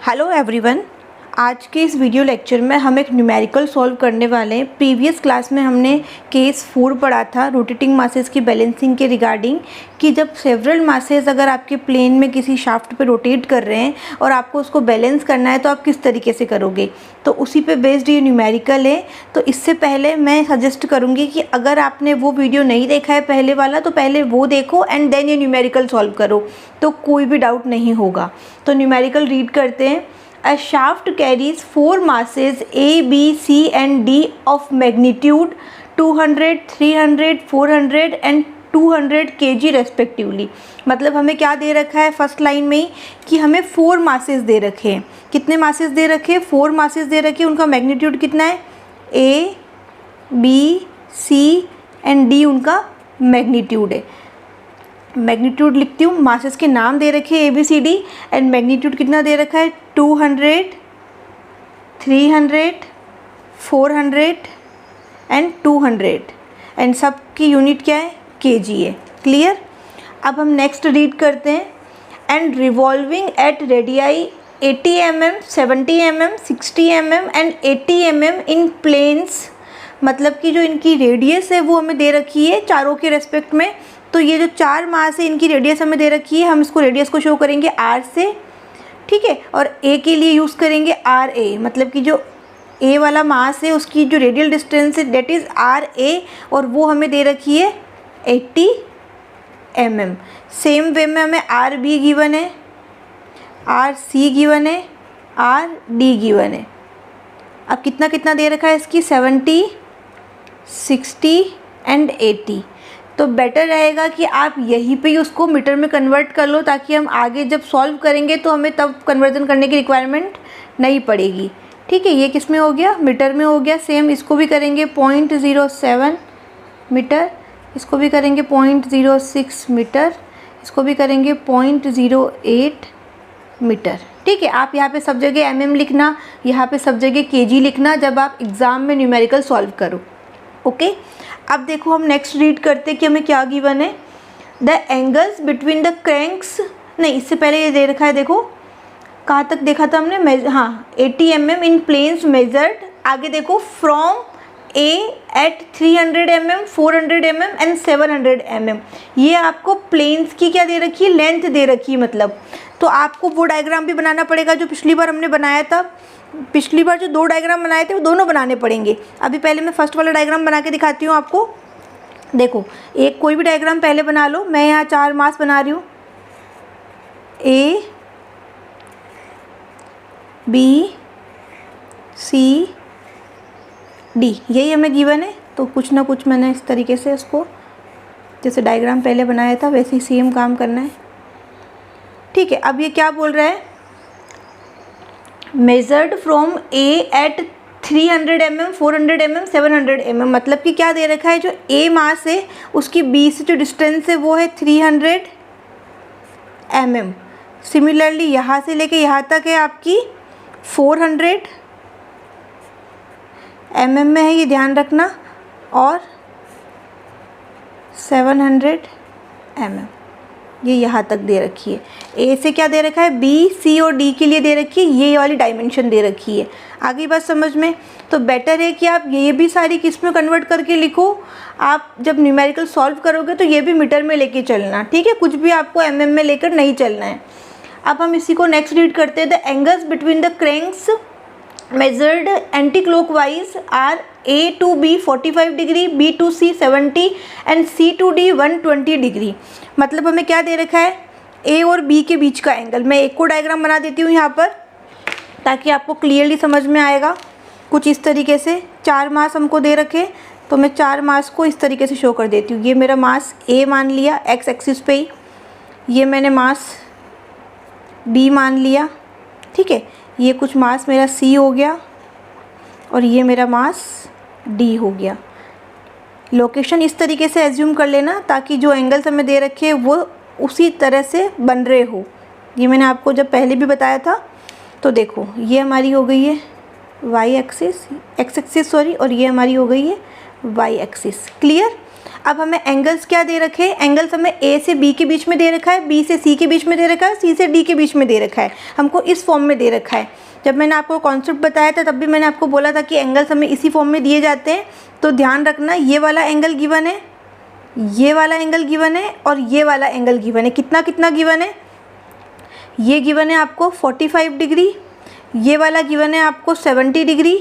Hello everyone, आज के इस वीडियो लेक्चर में हम एक न्यूमेरिकल सॉल्व करने वाले हैं। प्रीवियस क्लास में हमने केस 4 पढ़ा था रोटेटिंग मासेस की बैलेंसिंग के रिगार्डिंग कि जब सेवरल मासेस अगर आपके प्लेन में किसी शाफ्ट पे रोटेट कर रहे हैं और आपको उसको बैलेंस करना है तो आप किस तरीके से करोगे, तो उसी पे बेस्ड ये न्यूमेरिकल है। तो इससे पहले मैं सजेस्ट करूँगी कि अगर आपने वो वीडियो नहीं देखा है पहले वाला तो पहले वो देखो एंड देन ये न्यूमेरिकल सॉल्व करो, तो कोई भी डाउट नहीं होगा। तो न्यूमेरिकल रीड करते हैं। A shaft carries 4 masses A, B, C and D of magnitude 200, 300, 400 and 200 kg respectively। मतलब हमें क्या दे रखा है फर्स्ट लाइन में ही कि हमें 4 मासेस दे रखे हैं। कितने मासेस दे रखे हैं? 4 मासेस दे रखे हैं। उनका मैग्नीट्यूड कितना है? A, B, C and D उनका मैग्नीट्यूड है। मैग्नीट्यूड लिखती हूँ, मासेस के नाम दे रखे हैं ABCD एंड मैग्नीट्यूड कितना दे रखा है? 200, 300, 400 एंड 200 एंड सब की यूनिट क्या है? kg है। क्लियर? अब हम नेक्स्ट रीड करते हैं। And revolving at radii 80 mm, 70 mm, 60 mm and 80 mm in planes. मतलब कि जो इनकी रेडियस है वो हमें दे रखी है चारों के रेस्पेक्ट में। तो ये जो 4 मास है इनकी रेडियस हमें दे रखी है, हम इसको रेडियस को शो करेंगे r से, ठीक है। और a के लिए यूज़ करेंगे RA, मतलब कि जो a वाला मास है उसकी जो रेडियल डिस्टेंस है डेट इज़ RA और वो हमें दे रखी है 80 mm। सेम वे में हमें RB गिवन है, RC गिवन है, RD गिवन है। अब कितना कितना दे रखा है इसकी? 70, 60 एंड 80। तो बेटर रहेगा कि आप यहीं पे ही उसको मीटर में कन्वर्ट कर लो ताकि हम आगे जब सॉल्व करेंगे तो हमें तब कन्वर्जन करने की रिक्वायरमेंट नहीं पड़ेगी, ठीक है। ये किस में हो गया? मीटर में हो गया। सेम इसको भी करेंगे 0.07 मीटर, इसको भी करेंगे 0.06 मीटर, इसको भी करेंगे 0.08 मीटर, ठीक है। आप यहाँ पे सब जगह mm लिखना, यहाँ पे सब जगह kg लिखना जब आप एग्ज़ाम में न्यूमेरिकल सॉल्व करो, ओके। अब देखो हम नेक्स्ट रीड करते कि हमें क्या गिवन है। The angles between the cranks, नहीं इससे पहले ये दे रखा है, देखो कहाँ तक देखा था हमने? हाँ 80 mm इन प्लेन्स मेजर्ड। आगे देखो from A at 300 mm, 400 mm and 700 mm। ये आपको प्लेन्स की क्या दे रखी है? लेंथ दे रखी है। मतलब तो आपको वो डायग्राम भी बनाना पड़ेगा जो पिछली बार हमने बनाया था। पिछली बार जो 2 डायग्राम बनाए थे वो दोनों बनाने पड़ेंगे। अभी पहले मैं फर्स्ट वाला डायग्राम बना के दिखाती हूँ आपको। देखो एक कोई भी डायग्राम पहले बना लो। मैं यहाँ 4 मास बना रही हूँ, A, B, C, D, यही हमें गिवन है। तो कुछ ना कुछ मैंने इस तरीके से उसको जैसे डायग्राम पहले बनाया था वैसे ही सेम काम करना है, ठीक है। अब ये क्या बोल रहा है? Measured from A at 300 mm, 400 mm, 700 mm। मतलब कि क्या दे रखा है? जो A मास है उसकी B से जो डिस्टेंस है वो है 300 mm। सिमिलरली यहाँ से लेके यहाँ तक है आपकी 400 mm में है, ये ध्यान रखना, और 700 mm ये यहाँ तक दे रखी है। ए से क्या दे रखा है? बी, सी और डी के लिए दे रखी है, ये वाली डायमेंशन दे रखी है। आगे बात समझ में? तो बेटर है कि आप ये भी सारी किस में कन्वर्ट करके लिखो। आप जब न्यूमेरिकल सॉल्व करोगे तो ये भी मीटर में लेके चलना, ठीक है। कुछ भी आपको mm में लेकर नहीं चलना है। अब हम इसी को नेक्स्ट रीड करते हैं। The angles between the cranks measured anti-clockwise are A to B 45 degree, B to C 70 and C to D 120 degree. मतलब हमें क्या दे रखा है? A और B के बीच का एंगल। मैं एक को डायग्राम बना देती हूँ यहाँ पर ताकि आपको क्लियरली समझ में आएगा। कुछ इस तरीके से 4 मास हमको दे रखे, तो मैं 4 मास को इस तरीके से शो कर देती हूँ। ये मेरा मास A मान लिया एक्स एक्सिस पे ही, ये मैंने मास B मान लिया, ठीक है। ये कुछ मास मेरा C हो गया और ये मेरा मास D हो गया। लोकेशन इस तरीके से एज्यूम कर लेना ताकि जो एंगल्स हमें दे रखे हैं वो उसी तरह से बन रहे हो। ये मैंने आपको जब पहले भी बताया था। तो देखो ये हमारी हो गई है y axis, x axis sorry, और ये हमारी हो गई है y एक्सिस। क्लियर? अब हमें एंगल्स क्या दे रखे हैं, एंगल्स हमें ए से बी के बीच में दे रखा है, बी से सी के बीच में दे रखा है, सी से डी के बीच में दे रखा है, हमको इस फॉर्म में दे रखा है। जब मैंने आपको कॉन्सेप्ट बताया था तब भी मैंने आपको बोला था कि एंगल्स हमें इसी फॉर्म में दिए जाते हैं। तो ध्यान रखना, ये वाला एंगल गिवन है, ये वाला एंगल गिवन है और ये वाला एंगल गिवन है। कितना कितना गिवन है, ये गिवन है आपको 45 डिग्री, ये वाला गिवन है आपको 70 डिग्री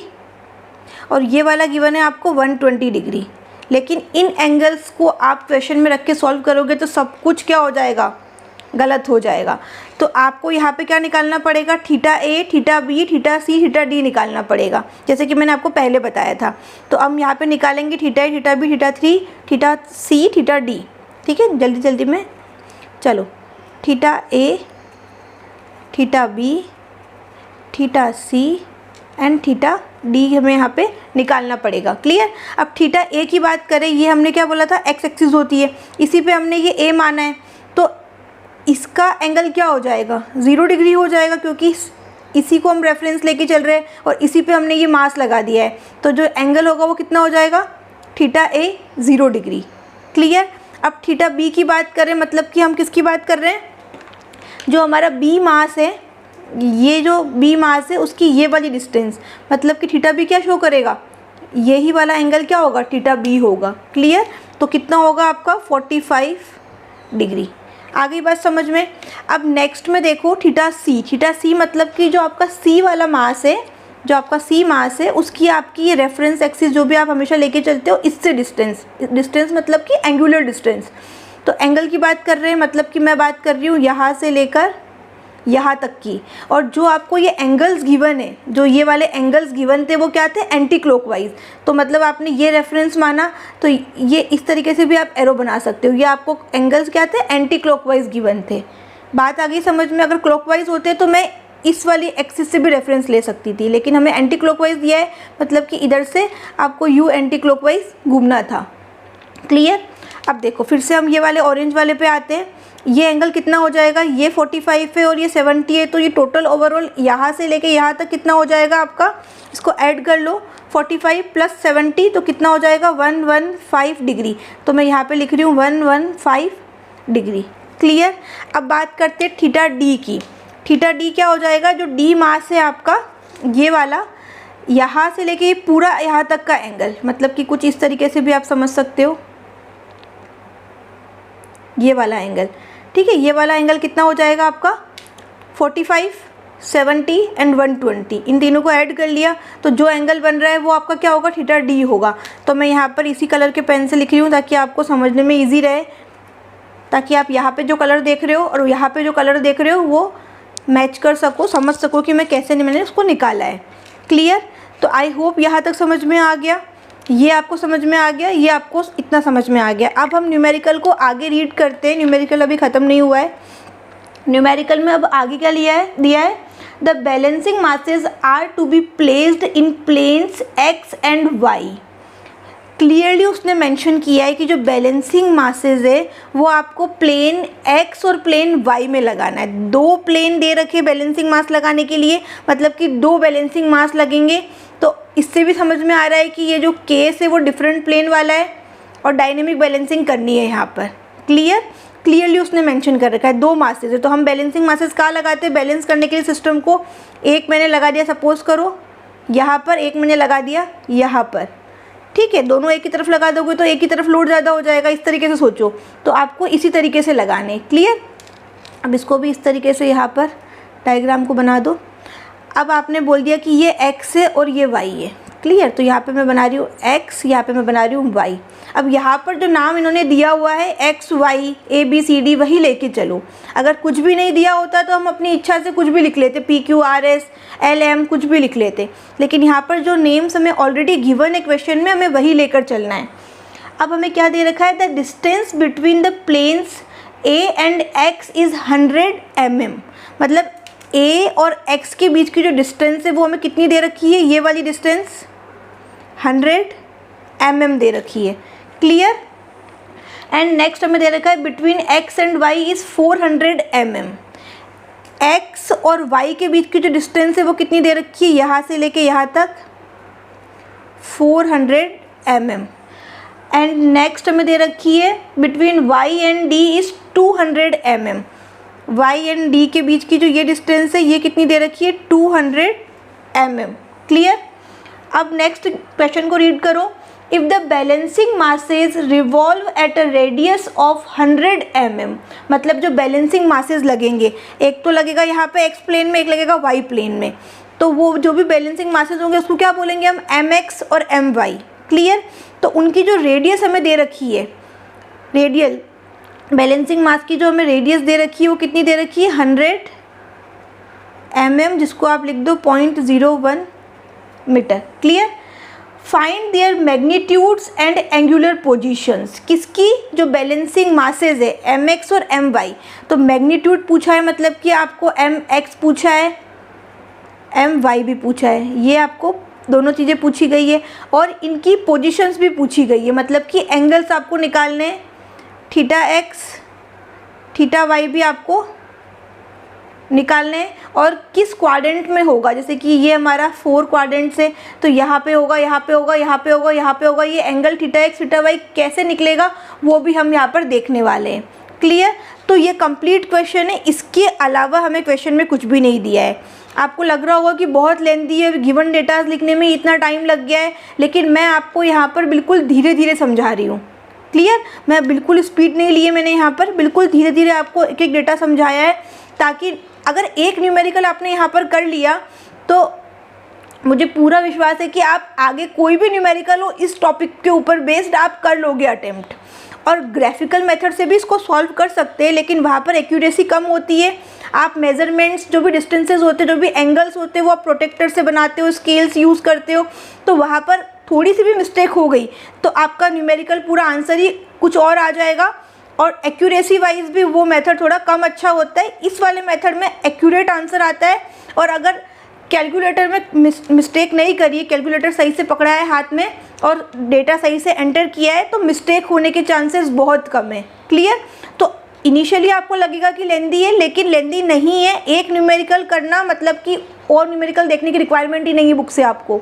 और ये वाला गिवन है आपको 120 डिग्री। लेकिन इन एंगल्स को आप क्वेश्चन में रख के सॉल्व करोगे तो सब कुछ क्या हो जाएगा, गलत हो जाएगा। तो आपको यहाँ पे क्या निकालना पड़ेगा, theta A, theta B, theta C, theta D निकालना पड़ेगा, जैसे कि मैंने आपको पहले बताया था। तो हम यहाँ पे निकालेंगे theta A, theta B, theta three, theta C, theta D. ठीक है, जल्दी जल्दी में चलो, theta A, theta B, theta C and theta D हमें यहाँ पे निकालना पड़ेगा। क्लियर। अब थीटा ए की बात करें, ये हमने क्या बोला था, एक्स एक्सिस होती है, इसी पे हमने ये ए माना है, तो इसका एंगल क्या हो जाएगा, 0 डिग्री हो जाएगा, क्योंकि इसी को हम रेफरेंस लेके चल रहे हैं और इसी पे हमने ये मास लगा दिया है। तो जो एंगल होगा वो कितना हो जाएगा, थीटा ए 0 डिग्री। क्लियर। अब थीटा बी की बात करें, मतलब कि हम किसकी बात कर रहे हैं, जो हमारा बी मास है, ये जो बी मास है उसकी ये वाली डिस्टेंस, मतलब कि थीटा बी क्या शो करेगा, यही वाला एंगल क्या होगा, थीटा बी होगा। क्लियर। तो कितना होगा आपका 45 डिग्री। आ गई बात समझ में। अब नेक्स्ट में देखो थीटा सी, थीटा सी मतलब कि जो आपका सी वाला मास है, जो आपका सी मास है उसकी आपकी ये रेफरेंस एक्सिस जो भी आप हमेशा लेके चलते हो, इससे डिस्टेंस, डिस्टेंस मतलब कि एंगुलर डिस्टेंस। तो एंगल की बात कर रहे हैं, मतलब कि मैं बात कर रही हूँ यहाँ से लेकर यहाँ तक की। और जो आपको ये एंगल्स गिवन है, जो ये वाले एंगल्स गिवन थे वो क्या थे, एंटी क्लॉकवाइज। तो मतलब आपने ये रेफरेंस माना तो ये इस तरीके से भी आप एरो बना सकते हो, ये आपको एंगल्स क्या थे, एंटी क्लॉकवाइज गिवन थे। बात आ गई समझ में। अगर क्लॉकवाइज होते तो मैं इस वाली एक्सिस से भी रेफरेंस ले सकती थी, लेकिन हमें एंटी क्लॉकवाइज दिया है, मतलब कि इधर से आपको यू एंटी क्लॉकवाइज घूमना था। क्लियर। अब देखो फिर से हम ये वाले ऑरेंज वाले पे आते हैं। ये एंगल कितना हो जाएगा, ये 45 है और ये 70 है, तो ये टोटल ओवरऑल यहाँ से लेके यहाँ तक कितना हो जाएगा आपका, इसको ऐड कर लो, 45 + 70 तो कितना हो जाएगा 115 डिग्री। तो मैं यहाँ पे लिख रही हूँ 115 डिग्री। क्लियर। अब बात करते हैं थीटा डी की। थीटा डी क्या हो जाएगा, जो डी मास है आपका ये वाला, यहाँ से लेके ये पूरा यहाँ तक का एंगल, मतलब कि कुछ इस तरीके से भी आप समझ सकते हो, ये वाला एंगल। ठीक है, ये वाला एंगल कितना हो जाएगा आपका 45, 70 एंड 120, इन तीनों को ऐड कर लिया तो जो एंगल बन रहा है वो आपका क्या होगा, थीटा डी होगा। तो मैं यहाँ पर इसी कलर के पेन से लिख रही हूँ ताकि आपको समझने में ईजी रहे, ताकि आप यहाँ पे जो कलर देख रहे हो और यहाँ पे जो कलर देख रहे हो वो मैच कर सको, समझ सको कि मैं कैसे मैंने उसको निकाला है। क्लियर। तो आई होप यहाँ तक समझ में आ गया, ये आपको समझ में आ गया, ये आपको इतना समझ में आ गया। अब हम न्यूमेरिकल को आगे रीड करते हैं। न्यूमेरिकल अभी ख़त्म नहीं हुआ है। न्यूमेरिकल में अब आगे क्या दिया है, the balancing masses are to be placed in planes X and Y. Clearly उसने मेंशन किया है कि जो बैलेंसिंग मासेस है वो आपको प्लेन एक्स और प्लेन वाई में लगाना है। 2 प्लेन दे रखे बैलेंसिंग मास लगाने के लिए, मतलब कि 2 बैलेंसिंग मास लगेंगे। तो इससे भी समझ में आ रहा है कि ये जो केस है वो डिफरेंट प्लेन वाला है और डायनेमिक बैलेंसिंग करनी है यहाँ पर। क्लियर। क्लियरली उसने मेंशन कर रखा है 2 मासेस है। तो हम बैलेंसिंग मासेस कहाँ लगाते हैं, बैलेंस करने के लिए सिस्टम को। एक मैंने लगा दिया सपोज करो यहाँ पर, एक मैंने लगा दिया यहाँ पर। ठीक है, दोनों एक ही तरफ लगा दोगे तो एक ही तरफ लोड ज़्यादा हो जाएगा, इस तरीके से सोचो। तो आपको इसी तरीके से लगाने। क्लियर। अब इसको भी इस तरीके से यहाँ पर डायग्राम को बना दो। अब आपने बोल दिया कि ये x है और ये y है। क्लियर। तो यहाँ पे मैं बना रही हूँ x, यहाँ पे मैं बना रही हूँ y। अब यहाँ पर जो नाम इन्होंने दिया हुआ है x, y, a, b, c, d वही लेके चलो। अगर कुछ भी नहीं दिया होता तो हम अपनी इच्छा से कुछ भी लिख लेते, p, q, r, s, l, m कुछ भी लिख लेते, लेकिन यहाँ पर जो नेम्स हमें ऑलरेडी गिवन है क्वेश्चन में, हमें वही लेकर चलना है। अब हमें क्या दे रखा है, the distance between the planes a and x is 100 mm। मतलब a और x के बीच की जो डिस्टेंस है वो हमें कितनी दे रखी है, ये वाली डिस्टेंस 100 mm दे रखी है। क्लियर। एंड नेक्स्ट हमें दे रखा है between x and y is 400 mm। x और y के बीच की जो डिस्टेंस है वो कितनी दे रखी है, यहाँ से लेके यहाँ तक 400 mm। एंड नेक्स्ट हमें दे रखी है between Y and D is 200 mm। Y and D के बीच की जो ये डिस्टेंस है ये कितनी दे रखी है 200 mm। क्लियर। अब नेक्स्ट क्वेश्चन को रीड करो। If the balancing masses revolve at a radius of 100 mm, मतलब जो बैलेंसिंग मासेज लगेंगे, एक तो लगेगा यहाँ पे एक्स प्लेन में, एक लगेगा वाई प्लेन में, तो वो जो भी बैलेंसिंग मासेज होंगे उसको क्या बोलेंगे हम, mx और my। क्लियर। तो उनकी जो रेडियस हमें दे रखी है, रेडियल बैलेंसिंग मास की जो हमें रेडियस दे रखी है वो कितनी दे रखी है 100 mm, जिसको आप लिख दो 0.01 metre. Clear. Find their magnitudes and angular positions, किसकी जो बैलेंसिंग मासेज है mx और my। तो मैग्नीट्यूड पूछा है, मतलब कि आपको mx पूछा है, my भी पूछा है, ये आपको दोनों चीज़ें पूछी गई है और इनकी पोजीशंस भी पूछी गई है, मतलब कि एंगल्स आपको निकालने हैं, थीटा x थीटा y भी आपको निकालने हैं और किस क्वाड्रेंट में होगा। जैसे कि ये हमारा 4 क्वाड्रेंट्स है, तो यहाँ पे होगा, यहाँ पे होगा, यहाँ पे होगा, यहाँ पे होगा। ये angle theta x theta y कैसे निकलेगा वो भी हम यहाँ पर देखने वाले हैं। क्लियर। तो ये कंप्लीट क्वेश्चन है, इसके अलावा हमें क्वेश्चन में कुछ भी नहीं दिया है। आपको लग रहा होगा कि बहुत लेंथी है, गिवन डेटाज लिखने में इतना टाइम लग गया है, लेकिन मैं आपको यहाँ पर बिल्कुल धीरे धीरे समझा रही हूँ। क्लियर। मैं बिल्कुल स्पीड नहीं लिए, मैंने यहाँ पर बिल्कुल धीरे धीरे आपको एक एक डेटा समझाया है, ताकि अगर एक न्यूमेरिकल आपने यहाँ पर कर लिया तो मुझे पूरा विश्वास है कि आप आगे कोई भी न्यूमेरिकल हो इस टॉपिक के ऊपर बेस्ड आप कर लोगे अटेम्प्ट। और ग्राफिकल मेथड से भी इसको सॉल्व कर सकते हैं, लेकिन वहाँ पर एक्यूरेसी कम होती है। आप मेजरमेंट्स, जो भी डिस्टेंसेस होते हैं, जो भी एंगल्स होते हैं, वो आप प्रोटेक्टर से बनाते हो, स्केल्स यूज़ करते हो, तो वहाँ पर थोड़ी सी भी मिस्टेक हो गई तो आपका न्यूमेरिकल पूरा आंसर ही कुछ और आ जाएगा। और एक्यूरेसी वाइज भी वो मेथड थोड़ा कम अच्छा होता है। इस वाले मेथड में एक्यूरेट आंसर आता है, और अगर कैलकुलेटर में मिस्टेक नहीं करी है, कैलकुलेटर सही से पकड़ा है हाथ में और डेटा सही से एंटर किया है, तो मिस्टेक होने के चांसेस बहुत कम है। क्लियर। तो इनिशियली आपको लगेगा कि लेंदी है, लेकिन लेंदी नहीं है। एक न्यूमेरिकल करना मतलब कि और न्यूमेरिकल देखने की रिक्वायरमेंट ही नहीं है बुक से आपको।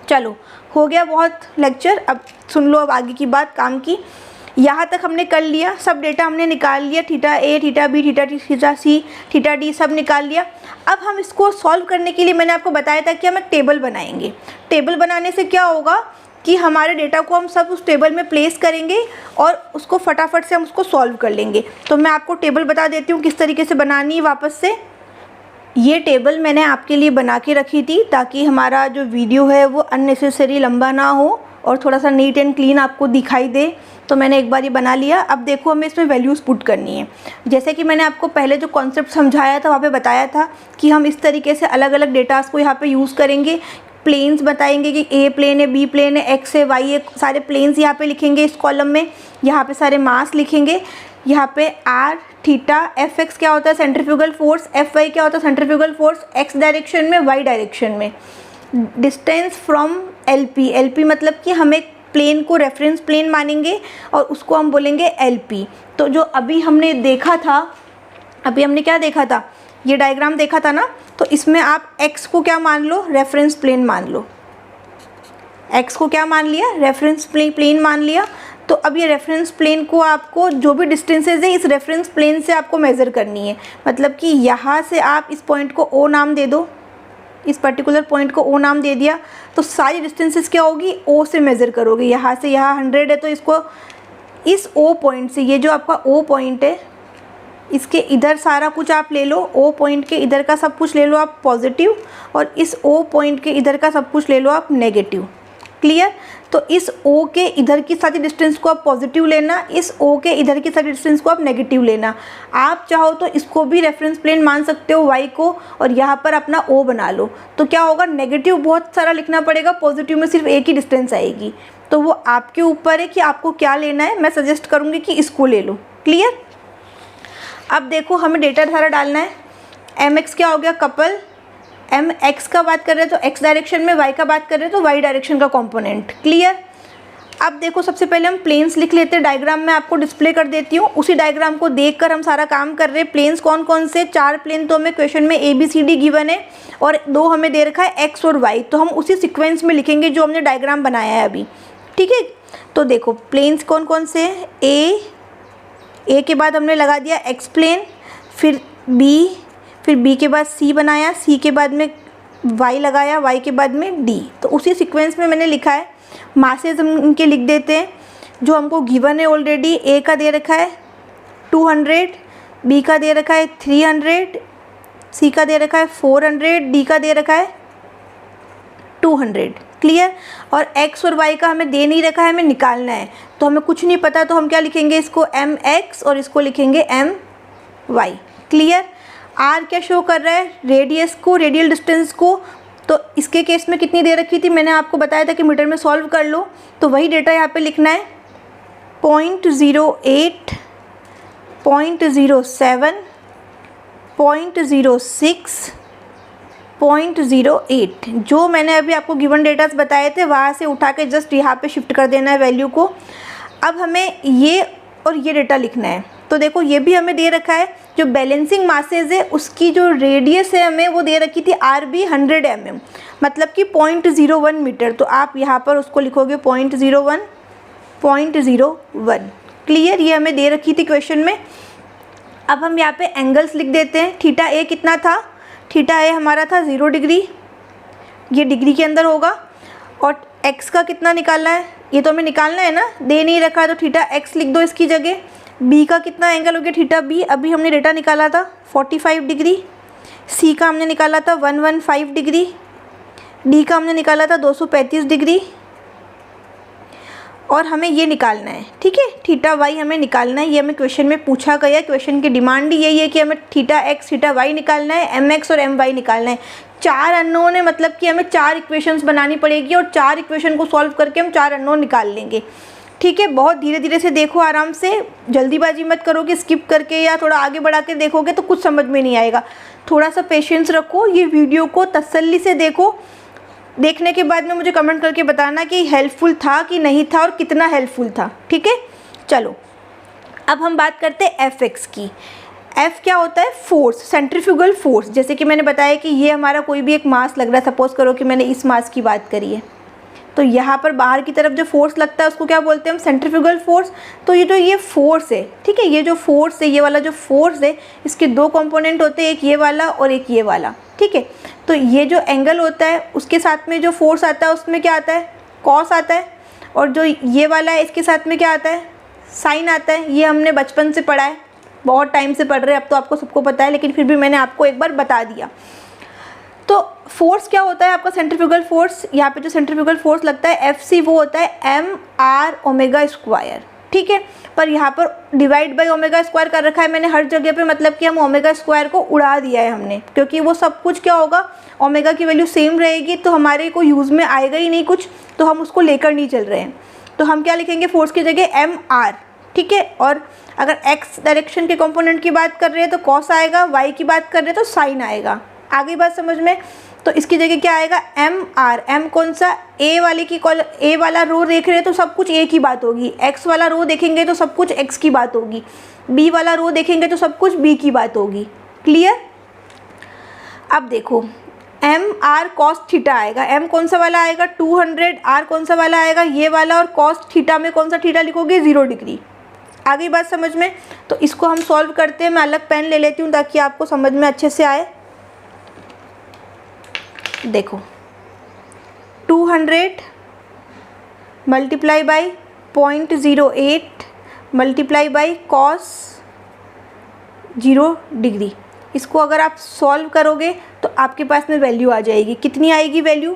चलो, हो गया बहुत लेक्चर, अब सुन लो अब आगे की बात काम की। यहाँ तक हमने कर लिया, सब डेटा हमने निकाल लिया, theta A, theta B, theta T, theta C, theta D सब निकाल लिया। अब हम इसको सॉल्व करने के लिए मैंने आपको बताया था कि हम एक टेबल बनाएंगे। टेबल बनाने से क्या होगा कि हमारे डेटा को हम सब उस टेबल में प्लेस करेंगे और उसको फटाफट से हम उसको सॉल्व कर लेंगे। तो मैं आपको टेबल बता देती हूँ किस तरीके से बनानी है। वापस से ये टेबल मैंने आपके लिए बना के रखी थी ताकि हमारा जो वीडियो है वो अननेसेसरी लंबा ना हो और थोड़ा सा नीट एंड क्लीन आपको दिखाई दे। तो मैंने एक बार ये बना लिया। अब देखो हमें इसमें वैल्यूज़ पुट करनी है। जैसे कि मैंने आपको पहले जो कॉन्सेप्ट समझाया था वहाँ पे बताया था कि हम इस तरीके से अलग अलग डेटास को यहाँ पे यूज़ करेंगे। प्लेन्स बताएंगे कि ए प्लेन है, बी प्लेन है, एक्स है, वाई है, सारे प्लेन्स यहाँ पे लिखेंगे इस कॉलम में। यहाँ पे सारे मास लिखेंगे। यहाँ पे आर, थीटा, एफ एक्स क्या होता है सेंट्रीफ्यूगल फोर्स, एफ वाई क्या होता है सेंट्रीफ्यूगल फोर्स, एक्स डायरेक्शन में, वाई डायरेक्शन में। Distance from L P, L P मतलब कि हम एक प्लेन को रेफरेंस प्लेन मानेंगे और उसको हम बोलेंगे एल पी। तो जो अभी हमने देखा था, अभी हमने क्या देखा था, ये डायग्राम देखा था ना, तो इसमें आप x को क्या मान लो, रेफरेंस प्लेन मान लो। x को क्या मान लिया, रेफरेंस प्लेन मान लिया। तो अब ये रेफरेंस प्लेन को आपको जो भी डिस्टेंसेज है इस रेफरेंस प्लेन से आपको मेज़र करनी है। मतलब कि यहाँ से आप इस पॉइंट को O नाम दे दो, इस पर्टिकुलर पॉइंट को O नाम दे दिया, तो सारी डिस्टेंसेस क्या होगी, O से मेज़र करोगे। यहाँ से यहाँ 100 है तो इसको इस O पॉइंट से, ये जो आपका O पॉइंट है इसके इधर सारा कुछ आप ले लो, O पॉइंट के इधर का सब कुछ ले लो आप पॉजिटिव, और इस O पॉइंट के इधर का सब कुछ ले लो आप नेगेटिव। क्लियर। तो इस O के इधर की सारी डिस्टेंस को आप पॉजिटिव लेना, इस O के इधर की सारी डिस्टेंस को आप नेगेटिव लेना। आप चाहो तो इसको भी रेफरेंस प्लेन मान सकते हो y को, और यहाँ पर अपना O बना लो। तो क्या होगा, नेगेटिव बहुत सारा लिखना पड़ेगा, पॉजिटिव में सिर्फ एक ही डिस्टेंस आएगी। तो वो आपके ऊपर है कि आपको क्या लेना है। मैं सजेस्ट करूँगी कि इसको ले लो। क्लियर। अब देखो हमें डेटा सारा डालना है। एम एक्स क्या हो गया, कपल। एम एक्स का बात कर रहे हैं तो एक्स डायरेक्शन में, वाई का बात कर रहे हैं तो वाई डायरेक्शन का कंपोनेंट। क्लियर। अब देखो सबसे पहले हम प्लेन्स लिख लेते हैं। डायग्राम में आपको डिस्प्ले कर देती हूँ, उसी डायग्राम को देखकर हम सारा काम कर रहे हैं। प्लेन्स कौन कौन से, 4 प्लेन तो हमें क्वेश्चन में A B C D given है, और 2 हमें दे रखा है एक्स और वाई। तो हम उसी सिक्वेंस में लिखेंगे जो हमने डायग्राम बनाया है अभी। ठीक है। तो देखो प्लेन्स कौन कौन से हैं, ए के बाद हमने लगा दिया एक्स प्लेन, फिर बी के बाद सी बनाया, सी के बाद में वाई लगाया, वाई के बाद में डी। तो उसी सीक्वेंस में मैंने लिखा है। मासेज हम इनके लिख देते हैं जो हमको गिवन है ऑलरेडी। ए का दे रखा है 200, बी का दे रखा है 300, सी का दे रखा है 400, डी का दे रखा है 200। क्लियर। और एक्स और वाई का हमें दे नहीं रखा है, हमें निकालना है। तो हमें कुछ नहीं पता तो हम क्या लिखेंगे, इसको एम एक्स और इसको लिखेंगे एम वाई। क्लियर। आर क्या शो कर रहा है, रेडियस को, रेडियल डिस्टेंस को। तो इसके केस में कितनी दे रखी थी, मैंने आपको बताया था कि मीटर में सॉल्व कर लो। तो वही डेटा यहाँ पे लिखना है 0.08, 0.07, 0.06, 0.08। जो मैंने अभी आपको गिवन डेटास बताए थे वहाँ से उठा के जस्ट यहाँ पे शिफ्ट कर देना है वैल्यू को। अब हमें ये और ये डेटा लिखना है। तो देखो ये भी हमें दे रखा है, जो बैलेंसिंग मासेज है उसकी जो रेडियस है हमें वो दे रखी थी RB 100 mm, मतलब कि 0.01 मीटर। तो आप यहाँ पर उसको लिखोगे 0.01, 0.01। क्लियर। ये हमें दे रखी थी क्वेश्चन में। अब हम यहाँ पे एंगल्स लिख देते हैं। थीटा ए कितना था, थीटा ए हमारा था 0 डिग्री, ये डिग्री के अंदर होगा। और एक्स का कितना निकालना है, ये तो हमें निकालना है ना, दे नहीं रखा है तो थीटा एक्स लिख दो इसकी जगह। बी का कितना एंगल हो गया, थीटा बी, अभी हमने डेटा निकाला था 45 डिग्री। सी का हमने निकाला था 115 डिग्री। डी का हमने निकाला था 235 डिग्री। और हमें ये निकालना है, ठीक है, थीटा वाई हमें निकालना है। ये हमें क्वेश्चन में पूछा गया, क्वेश्चन की डिमांड ही यही है कि हमें थीटा एक्स थीटा वाई निकालना है, एम एक्स और एम वाई निकालना है। 4 अननोन है, मतलब कि हमें 4 इक्वेशंस बनानी पड़ेगी और 4 इक्वेशन को सॉल्व करके हम 4 अननोन निकाल लेंगे। ठीक है। बहुत धीरे धीरे से देखो, आराम से, जल्दीबाजी मत करो कि स्किप करके या थोड़ा आगे बढ़ा के देखोगे तो कुछ समझ में नहीं आएगा। थोड़ा सा पेशेंस रखो, ये वीडियो को तसल्ली से देखो। देखने के बाद में मुझे कमेंट करके बताना कि हेल्पफुल था कि नहीं था और कितना हेल्पफुल था। ठीक है। चलो अब हम बात करते हैं एफ एक्स की। एफ क्या होता है, फोर्स, सेंट्रीफ्यूगल फोर्स। जैसे कि मैंने बताया कि ये हमारा कोई भी एक मास लग रहा है। सपोज करो कि मैंने इस मास की बात करी है, तो यहाँ पर बाहर की तरफ जो फोर्स लगता है उसको क्या बोलते हैं हम, सेंट्रीफ्यूगल फोर्स। तो ये फोर्स है, ठीक है, ये जो फोर्स है, ये वाला जो फोर्स है, इसके 2 कंपोनेंट होते हैं, एक ये वाला और एक ये वाला। ठीक है। तो ये जो एंगल होता है उसके साथ में जो फोर्स आता है उसमें क्या आता है, कॉस आता है। और जो ये वाला है इसके साथ में क्या आता है, साइन आता है। ये हमने बचपन से पढ़ा है, बहुत टाइम से पढ़ रहे हैं, अब तो आपको सबको पता है, लेकिन फिर भी मैंने आपको एक बार बता दिया। तो फोर्स क्या होता है आपका, सेंट्रीफ्यूगल फोर्स। यहाँ पे जो सेंट्रीफ्यूगल फोर्स लगता है FC, वो होता है MR ओमेगा स्क्वायर। ठीक है। पर यहाँ पर डिवाइड बाय ओमेगा स्क्वायर कर रखा है मैंने हर जगह पे, मतलब कि हम ओमेगा स्क्वायर को उड़ा दिया है हमने, क्योंकि वो सब कुछ क्या होगा, ओमेगा की वैल्यू सेम रहेगी तो हमारे को यूज़ में आएगा ही नहीं कुछ, तो हम उसको लेकर नहीं चल रहे हैं। तो हम क्या लिखेंगे, फोर्स की जगह MR। ठीक है। और अगर एक्स डायरेक्शन के कंपोनेंट की बात कर रहे हैं तो कॉस आएगा, वाई की बात कर रहे हैं तो साइन आएगा। आगे बात समझ में। तो इसकी जगह क्या आएगा, MR। एम कौन सा, ए वाले की ए वाला रो देख रहे हैं तो सब कुछ ए की बात होगी, एक्स वाला रो देखेंगे तो सब कुछ एक्स की बात होगी, बी वाला रो देखेंगे तो सब कुछ बी की बात होगी। क्लियर। अब देखो MR कॉस थीटा आएगा, एम कौन सा वाला आएगा 200, आर कौन सा वाला आएगा ये वाला, और कॉस थीटा में कौन सा थीटा लिखोगे 0 डिग्री। आगे बात समझ में। तो इसको हम सॉल्व करते हैं। मैं अलग पेन ले लेती हूँ ताकि आपको समझ में अच्छे से आए। देखो 200 multiply by 0.08 multiply by cos 0 degree. इसको अगर आप सॉल्व करोगे तो आपके पास में वैल्यू आ जाएगी। कितनी आएगी वैल्यू,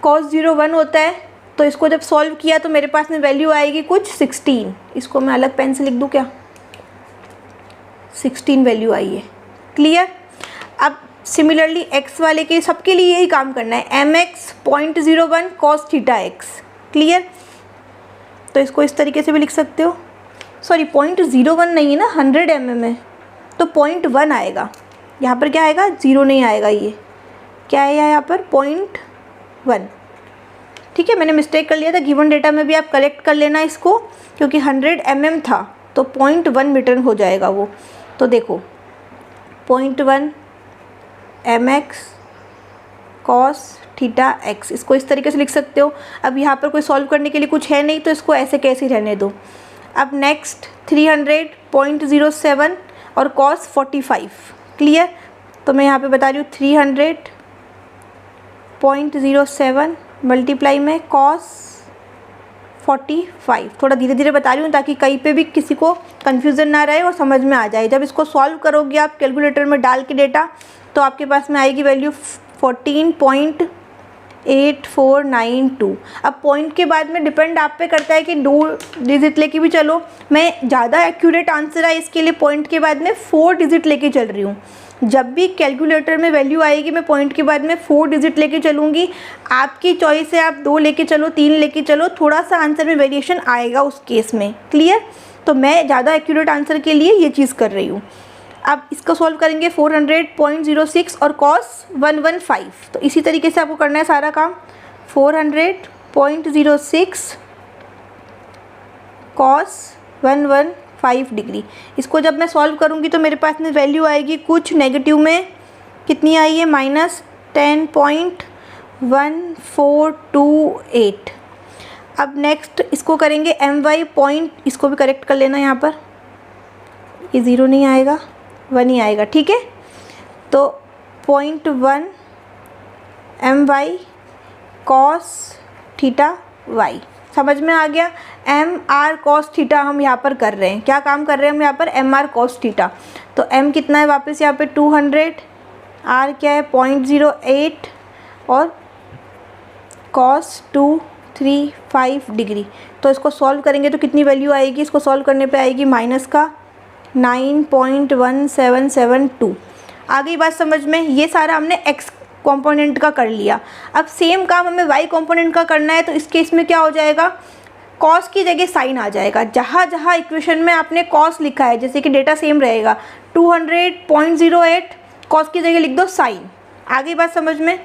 कॉस 0 1 होता है, तो इसको जब सॉल्व किया तो मेरे पास में वैल्यू आएगी कुछ 16। इसको मैं अलग पेन से लिख दूँ क्या, 16 वैल्यू आई है। क्लियर। अब सिमिलरली एक्स वाले के सबके लिए यही काम करना है, MX 0.01 cos theta x. Clear. तो इसको इस तरीके से भी लिख सकते हो, सॉरी 0.01 नहीं है ना, 100 mm है तो 0.1 आएगा। यहाँ पर क्या आएगा, 0 नहीं आएगा, ये क्या है यहाँ पर 0.1। ठीक है। मैंने मिस्टेक कर लिया था, गिवन डेटा में भी आप कलेक्ट कर लेना इसको, क्योंकि 100 mm था तो 0.1 मीटर हो जाएगा वो। तो देखो 0.1 MX कॉस थीटा एक्स, इसको इस तरीके से लिख सकते हो। अब यहाँ पर कोई सॉल्व करने के लिए कुछ है नहीं तो इसको ऐसे कैसे रहने दो। अब नेक्स्ट 300.07 और कॉस 45, क्लियर। तो मैं यहाँ पे बता रही हूँ 300.07 मल्टीप्लाई में कॉस 45। थोड़ा धीरे धीरे बता रही हूँ ताकि कहीं पे भी किसी को कन्फ्यूज़न ना रहे और समझ में आ जाए। जब इसको सॉल्व करोगे आप कैलकुलेटर में डाल के डेटा, तो आपके पास में आएगी वैल्यू 14.8492। अब पॉइंट के बाद में डिपेंड आप पे करता है कि 2 डिजिट लेके भी चलो। मैं ज़्यादा एक्यूरेट आंसर है इसके लिए पॉइंट के बाद में 4 डिजिट लेके चल रही हूँ। जब भी कैलकुलेटर में वैल्यू आएगी मैं पॉइंट के बाद में 4 डिजिट लेके चलूँगी। आपकी चॉइस है, आप 2 लेके चलो, 3 लेके चलो, थोड़ा सा आंसर में वेरिएशन आएगा उस केस में, क्लियर। तो मैं ज़्यादा एक्यूरेट आंसर के लिए ये चीज़ कर रही हूँ। अब इसको सॉल्व करेंगे 400.06 और कॉस 115। तो इसी तरीके से आपको करना है सारा काम। 400.06 कॉस 115 डिग्री। इसको जब मैं सॉल्व करूँगी तो मेरे पास में वैल्यू आएगी कुछ नेगेटिव में, कितनी आई है, -10.1428। अब नेक्स्ट इसको करेंगे my पॉइंट, इसको भी करेक्ट कर लेना, यहाँ पर ये 0 नहीं आएगा, 1 ही आएगा, ठीक है। तो 0.1 my कॉस थीटा y, समझ में आ गया। mr cos थीटा हम यहाँ पर कर रहे हैं, क्या काम कर रहे हैं हम यहाँ पर, mr cos थीटा। तो m कितना है वापस यहाँ पे 200, r क्या है 0.08 और cos 235 डिग्री। तो इसको सॉल्व करेंगे तो कितनी वैल्यू आएगी, इसको सॉल्व करने पे आएगी माइनस का 9.1772। आ गई बात समझ में। ये सारा हमने x कंपोनेंट का कर लिया। अब सेम काम हमें y कंपोनेंट का करना है। तो इस केस में क्या हो जाएगा, कॉस की जगह साइन आ जाएगा। जहाँ जहाँ इक्वेशन में आपने कॉस लिखा है, जैसे कि डेटा सेम रहेगा 200.08, कॉस की जगह लिख दो साइन। आ गई बात समझ में,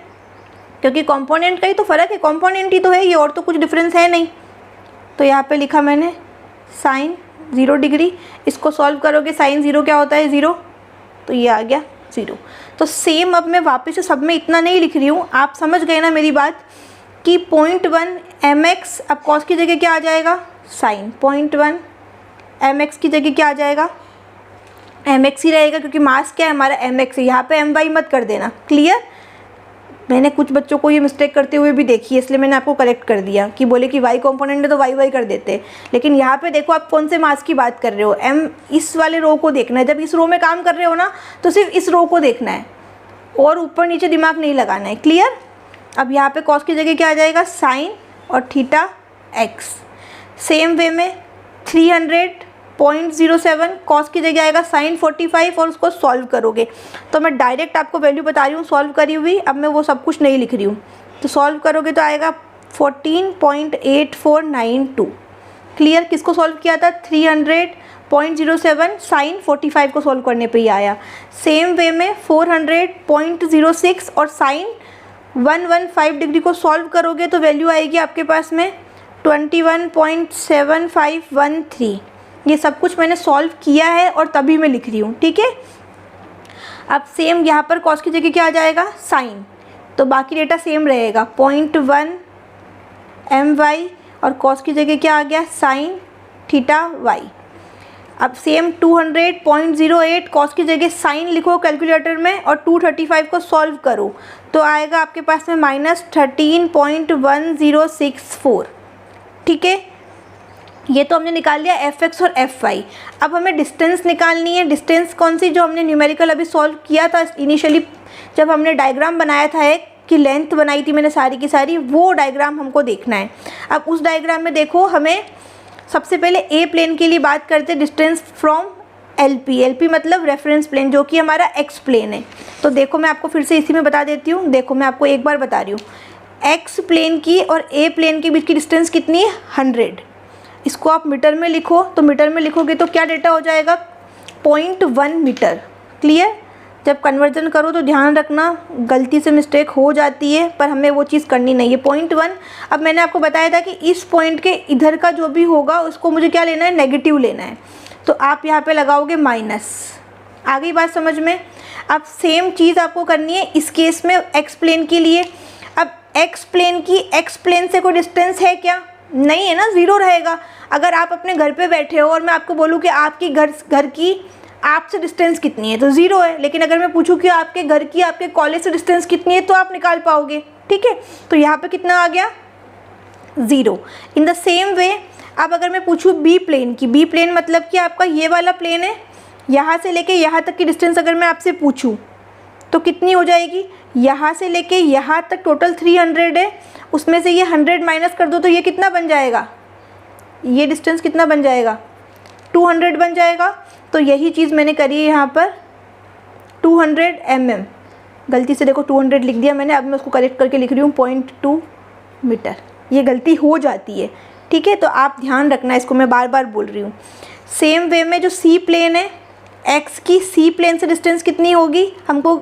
क्योंकि कंपोनेंट का ही तो फ़र्क है, कंपोनेंट ही तो है ये, और तो कुछ डिफरेंस है नहीं। तो यहाँ पे लिखा मैंने साइन 0 डिग्री। इसको सॉल्व करोगे साइन 0 क्या होता है 0, तो ये आ गया 0। तो सेम अब मैं वापस से सब में इतना नहीं लिख रही हूँ, आप समझ गए ना मेरी बात कि 0.1 mx, अब कॉस की जगह क्या आ जाएगा साइन, 0.1 mx की जगह क्या आ जाएगा mx ही रहेगा, क्योंकि मास क्या है हमारा mx है। यहाँ पे my मत कर देना, क्लियर। मैंने कुछ बच्चों को ये मिस्टेक करते हुए भी देखी है, इसलिए मैंने आपको करेक्ट कर दिया कि बोले कि y कंपोनेंट है तो y कर देते। लेकिन यहाँ पे देखो आप कौन से मास की बात कर रहे हो, m इस वाले रो को देखना है। जब इस रो में काम कर रहे हो ना तो सिर्फ इस रो को देखना है और ऊपर नीचे दिमाग नहीं लगाना है, क्लियर। अब यहाँ पे कॉस की जगह क्या आ जाएगा साइन और थीटा x। सेम वे में 300.07 कॉस की जगह आएगा साइन 45 और उसको सॉल्व करोगे। तो मैं डायरेक्ट आपको वैल्यू बता रही हूँ सॉल्व करी हुई, अब मैं वो सब कुछ नहीं लिख रही हूँ। तो सॉल्व करोगे तो आएगा 14.8492, क्लियर। किसको सॉल्व किया था 300.07 साइन 45 को सॉल्व करने पे ही आया। सेम वे में 400.06 और साइन 115 डिग्री को सॉल्व करोगे तो वैल्यू आएगी आपके पास में 21.7513। ये सब कुछ मैंने सॉल्व किया है और तभी मैं लिख रही हूँ, ठीक है। अब सेम यहाँ पर कॉस की जगह क्या आ जाएगा साइन, तो बाकी डेटा सेम रहेगा 0.1 my और कॉस की जगह क्या आ गया साइन थीटा y। अब सेम 200.08 कॉस की जगह साइन लिखो कैलकुलेटर में और 235 को सॉल्व करो तो आएगा आपके पास में -13.1064, ठीक है। ये तो हमने निकाल लिया fx और fy। अब हमें डिस्टेंस निकालनी है। डिस्टेंस कौन सी, जो हमने न्यूमेरिकल अभी सॉल्व किया था इनिशियली, जब हमने डायग्राम बनाया था एक कि लेंथ बनाई थी मैंने सारी की सारी, वो डायग्राम हमको देखना है। अब उस डायग्राम में देखो, हमें सबसे पहले ए प्लेन के लिए बात करते हैं, डिस्टेंस फ्रॉम LP मतलब रेफरेंस प्लेन, जो कि हमारा x प्लेन है। तो देखो मैं आपको फिर से इसी में बता देती हूँ। देखो मैं आपको एक बार बता रही हूँ, x प्लेन की और a प्लेन के बीच की डिस्टेंस कितनी है 100। इसको आप मीटर में लिखो, तो मीटर में लिखोगे तो क्या डेटा हो जाएगा 0.1 मीटर, क्लियर। जब कन्वर्जन करो तो ध्यान रखना, गलती से मिस्टेक हो जाती है पर हमें वो चीज़ करनी नहीं है। 0.1, अब मैंने आपको बताया था कि इस पॉइंट के इधर का जो भी होगा उसको मुझे क्या लेना है नेगेटिव लेना है, तो आप यहाँ पे लगाओगे माइनस। आ गई बात समझ में। अब सेम चीज़ आपको करनी है इस केस में एक्स प्लेन के लिए। अब एक्स प्लेन की एक्स प्लेन से कोई डिस्टेंस है क्या? नहीं है ना, ज़ीरो रहेगा। अगर आप अपने घर पे बैठे हो और मैं आपको बोलूँ कि आपकी घर की आपसे डिस्टेंस कितनी है, तो ज़ीरो है। लेकिन अगर मैं पूछूँ कि आपके घर की आपके कॉलेज से डिस्टेंस कितनी है, तो आप निकाल पाओगे। ठीक है, तो यहाँ पे कितना आ गया? Zero. In the same way अब अगर मैं पूछूँ बी प्लेन की, बी प्लेन मतलब कि आपका ये वाला प्लेन है, यहाँ से लेके यहाँ तक की डिस्टेंस अगर मैं आपसे पूछूँ तो कितनी हो जाएगी? यहाँ से लेके यहाँ तक टोटल 300 है, उसमें से ये 100 माइनस कर दो तो ये कितना बन जाएगा? ये डिस्टेंस कितना बन जाएगा? 200 बन जाएगा। तो यही चीज़ मैंने करी है यहाँ पर, 200 mm। गलती से देखो 200 लिख दिया मैंने, अब मैं उसको करेक्ट करके लिख रही हूँ 0.2 मीटर। ये गलती हो जाती है, ठीक है, तो आप ध्यान रखना, इसको मैं बार बार बोल रही हूँ। सेम वे में जो सी प्लेन है, एक्स की सी प्लेन से डिस्टेंस कितनी होगी? हमको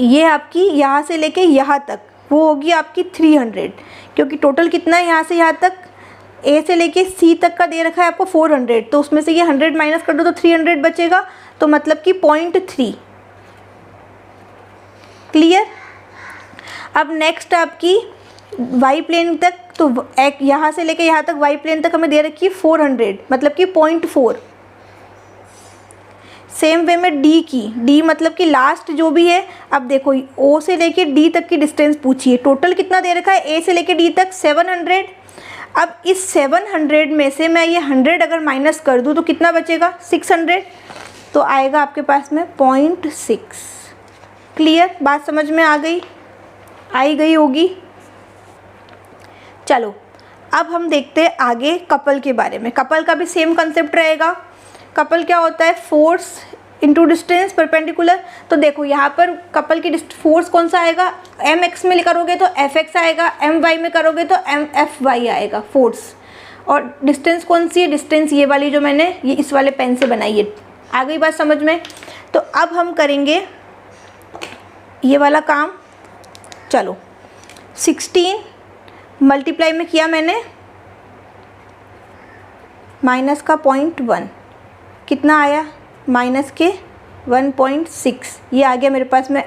ये आपकी यहाँ से लेके यहाँ तक वो होगी आपकी 300, क्योंकि टोटल कितना है यहाँ से यहाँ तक, ए से लेके सी तक का दे रखा है आपको 400, तो उसमें से ये 100 माइनस कर दो तो 300 बचेगा, तो मतलब कि 0.3। क्लियर? अब नेक्स्ट आपकी वाई प्लेन तक, तो एक यहाँ से लेके यहाँ तक वाई प्लेन तक हमें दे रखी है 400, मतलब कि 0.4। सेम वे में डी की, डी मतलब कि लास्ट जो भी है। अब देखो ओ से लेके डी तक की डिस्टेंस पूछिए, टोटल कितना दे रखा है ए से लेके डी तक 700। अब इस 700 में से मैं ये 100 अगर माइनस कर दूँ तो कितना बचेगा? 600, तो आएगा आपके पास में 0.6। क्लियर? बात समझ में आ गई होगी। चलो अब हम देखते हैं आगे कपल के बारे में। कपल का भी सेम कंसेप्ट रहेगा। कपल क्या होता है? Force into distance perpendicular. तो देखो यहाँ पर कपल की फोर्स कौन सा आएगा? एम एक्स में करोगे तो एफ एक्स आएगा, एम वाई में करोगे तो एम एफ वाई आएगा फोर्स। और डिस्टेंस कौन सी है? डिस्टेंस ये वाली जो मैंने ये इस वाले पेन से बनाई है। आ गई बात समझ में? तो अब हम करेंगे ये वाला काम। चलो 16 मल्टीप्लाई में किया मैंने माइनस का 0.1, कितना आया? माइनस के 1.6, ये आ गया मेरे पास में।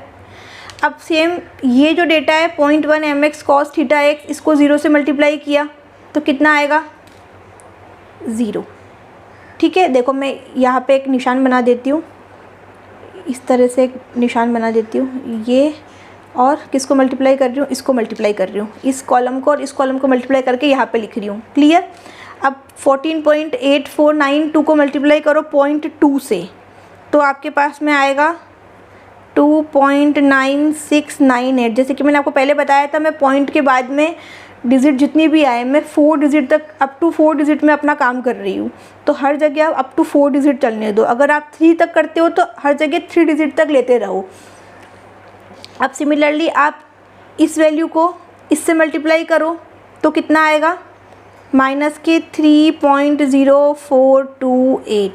अब सेम ये जो डेटा है 0.1 mx cos थीटा x, इसको 0 से मल्टीप्लाई किया तो कितना आएगा? 0। ठीक है, देखो मैं यहाँ पे एक निशान बना देती हूँ, इस तरह से एक निशान बना देती हूँ। ये और किसको मल्टीप्लाई कर रही हूँ? इसको मल्टीप्लाई कर रही हूँ, इस कॉलम को और इस कॉलम को मल्टीप्लाई करके यहाँ पे लिख रही हूँ। क्लियर? अब 14.8492 को मल्टीप्लाई करो 0.2 से, तो आपके पास में आएगा 2.9698। जैसे कि मैंने आपको पहले बताया था, मैं पॉइंट के बाद में डिजिट जितनी भी आए मैं 4 डिजिट तक, अप टू 4 डिजिट में अपना काम कर रही हूँ। तो हर जगह आप अप टू 4 डिजिट चलने दो। अगर आप 3 तक करते हो तो हर जगह 3 डिजिट तक लेते रहो। अब सिमिलरली आप इस वैल्यू को इससे मल्टीप्लाई करो तो कितना आएगा? माइनस के 3.0428।